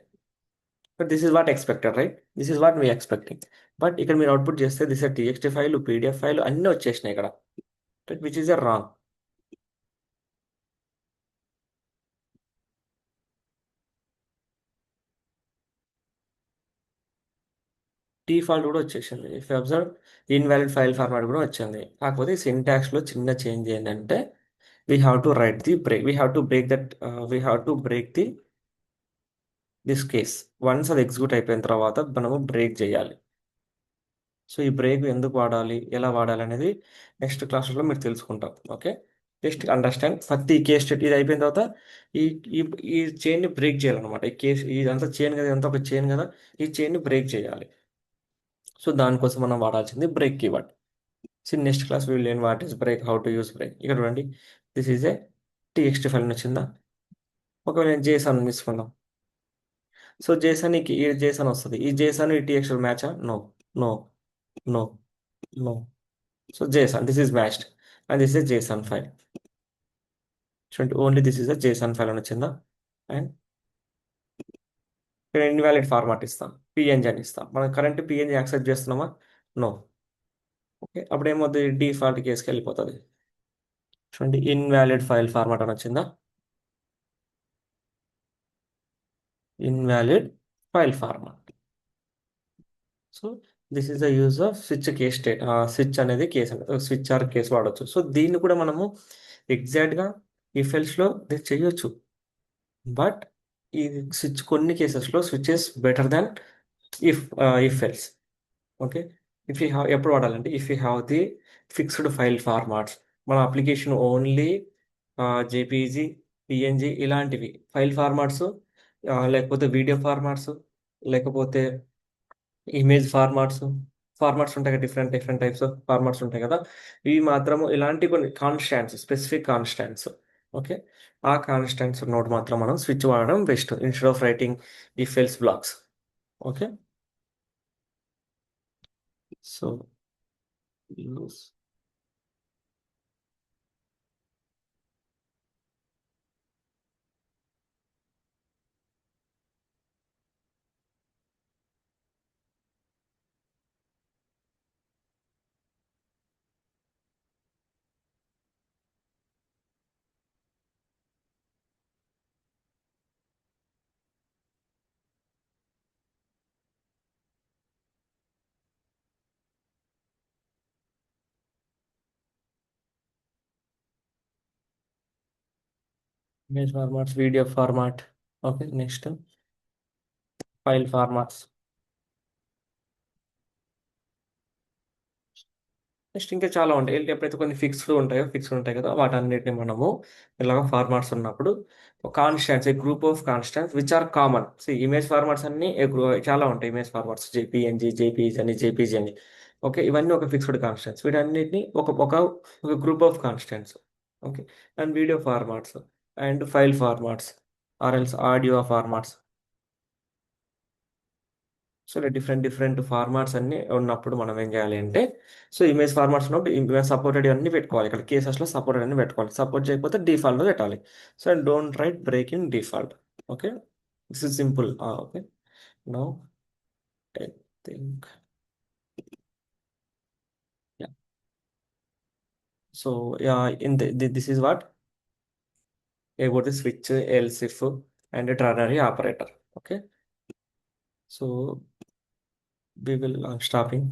But this is what expected, right. This is what we expecting. But ఇక్కడ మీరు అవుట్పుట్ చేస్తే this TXT file, PDF file అన్నీ వచ్చేసినాయి ఇక్కడ, which is a wrong. Default కూడా వచ్చేసింది. If observe invalid file format కూడా వచ్చింది. కాకపోతే సింటాక్స్లో చిన్న చేంజ్ ఏంటంటే we have to break that, we have to break this case. Once అది ఎగ్జిక్యూట్ అయిపోయిన తర్వాత మనము బ్రేక్ చేయాలి. సో ఈ బ్రేక్ ఎందుకు వాడాలి, ఎలా వాడాలి అనేది నెక్స్ట్ క్లాస్లో మీరు తెలుసుకుంటాం. ఓకే, జస్ట్ అండర్స్టాండ్ ఫస్ట్ ఈ కేస్ స్టేట్ ఇది అయిపోయిన తర్వాత ఈ ఈ ఈ చైన్ని బ్రేక్ చేయాలన్నమాట. ఈ కేస్ ఇదంతా చైన్ కదా, ఇదంతా ఒక చైన్ కదా, ఈ చైన్ని బ్రేక్ చేయాలి. సో దానికోసం మనం వాడాల్సింది break keyword. So next class will learn what is break, how to use break. ఇక్కడ చూడండి, this is a TXT file వచ్చిందా. ఒకవేళ నేను జేసన్ తీసుకుందాం. సో జేసన్ ఈ జేసన్ వస్తుంది, ఈ జేసన్ ఈ టీఎక్స్టీ మ్యాచా, no, no, no, no. So JSON this is matched and this is JSON file. చూడండి, only this is a JSON file అని వచ్చిందా. అండ్ ఇక్కడ ఇన్వాలిడ్ ఫార్మాట్ ఇస్తాం, పిఎన్జీ అని ఇస్తాం. మనం కరెంట్ పిఎన్జీ యాక్సెప్ట్ చేస్తున్నామా, నో. ఓకే, అప్పుడు ఏమవుతుంది, డిఫాల్ట్ కేసుకి వెళ్ళిపోతుంది. చూడండి, ఇన్వాలిడ్ ఫైల్ ఫార్మాట్ అని వచ్చిందా, invalid file format. So this is the use off switch case state. Switch అనేది కేసు, స్విచ్ ఆర్ కేసు వాడవచ్చు. సో దీన్ని కూడా మనము ఎగ్జాక్ట్గా ఇఫ్ ఎల్స్లో చేయొచ్చు. బట్ ఈ స్విచ్ కొన్ని కేసెస్లో switch is better than if if else. Okay, if you have ఎప్పుడు వాడాలంటే if you have the fixed file formats మన అప్లికేషన్ ఓన్లీ జేపీజీ, పిఎన్జి ఇలాంటివి ఫైల్ ఫార్మాట్స్, లేకపోతే వీడియో ఫార్మాట్స్, లేకపోతే ఇమేజ్ ఫార్మాట్స్, ఫార్మాట్స్ ఉంటాయి కదా, different different types of formats ఉంటాయి కదా. ఇవి మాత్రము ఇలాంటి కొన్ని కాన్స్టాంట్స్, స్పెసిఫిక్ కాన్స్టాంట్స్. ఓకే, ఆ కాన్స్టాంట్స్ నోట్ మాత్రం మనం స్విచ్ వాడడం best instead of writing if else blocks. Okay, so use image formats, video format. Okay, next file formats. Next ఇంకా చాలా ఉంటాయి. ఎప్పుడైతే కొన్ని ఫిక్స్డ్ ఉంటాయి కదా, వాటన్నిటిని మనము ఇలాగ ఫార్మాట్స్ ఉన్నప్పుడు constants, a group of constants which are common. Image formats అన్ని చాలా ఉంటాయి. ఇమేజ్ ఫార్మాట్స్ జేపీఎన్జి, జేపీజీ అని, జేపీజీ అని. ఓకే, ఇవన్నీ ఒక ఫిక్స్డ్ కాన్స్టాంట్స్. వీటన్నిటిని ఒక group of constants. Okay, and video formats and file formats or else audio formats. So ఇలా డిఫరెంట్ డిఫరెంట్ ఫార్మాట్స్ అన్ని ఉన్నప్పుడు మనం ఏం చేయాలి అంటే, ఇమేజ్ ఫార్మాట్స్ ఉన్నప్పుడు ఇమేజ్ సపోర్టెడ్ అన్ని పెట్టుకోవాలి. ఇక్కడ కేసెస్లో సపోర్టెడ్ అన్ని పెట్టుకోవాలి. సపోర్ట్ చేయకపోతే డిఫాల్ట్లో పెట్టాలి. So and don't write break in default. Okay, this is simple. Okay, now I think, so in this is what about the switch, else if and a ternary operator. Okay, so we will stopping.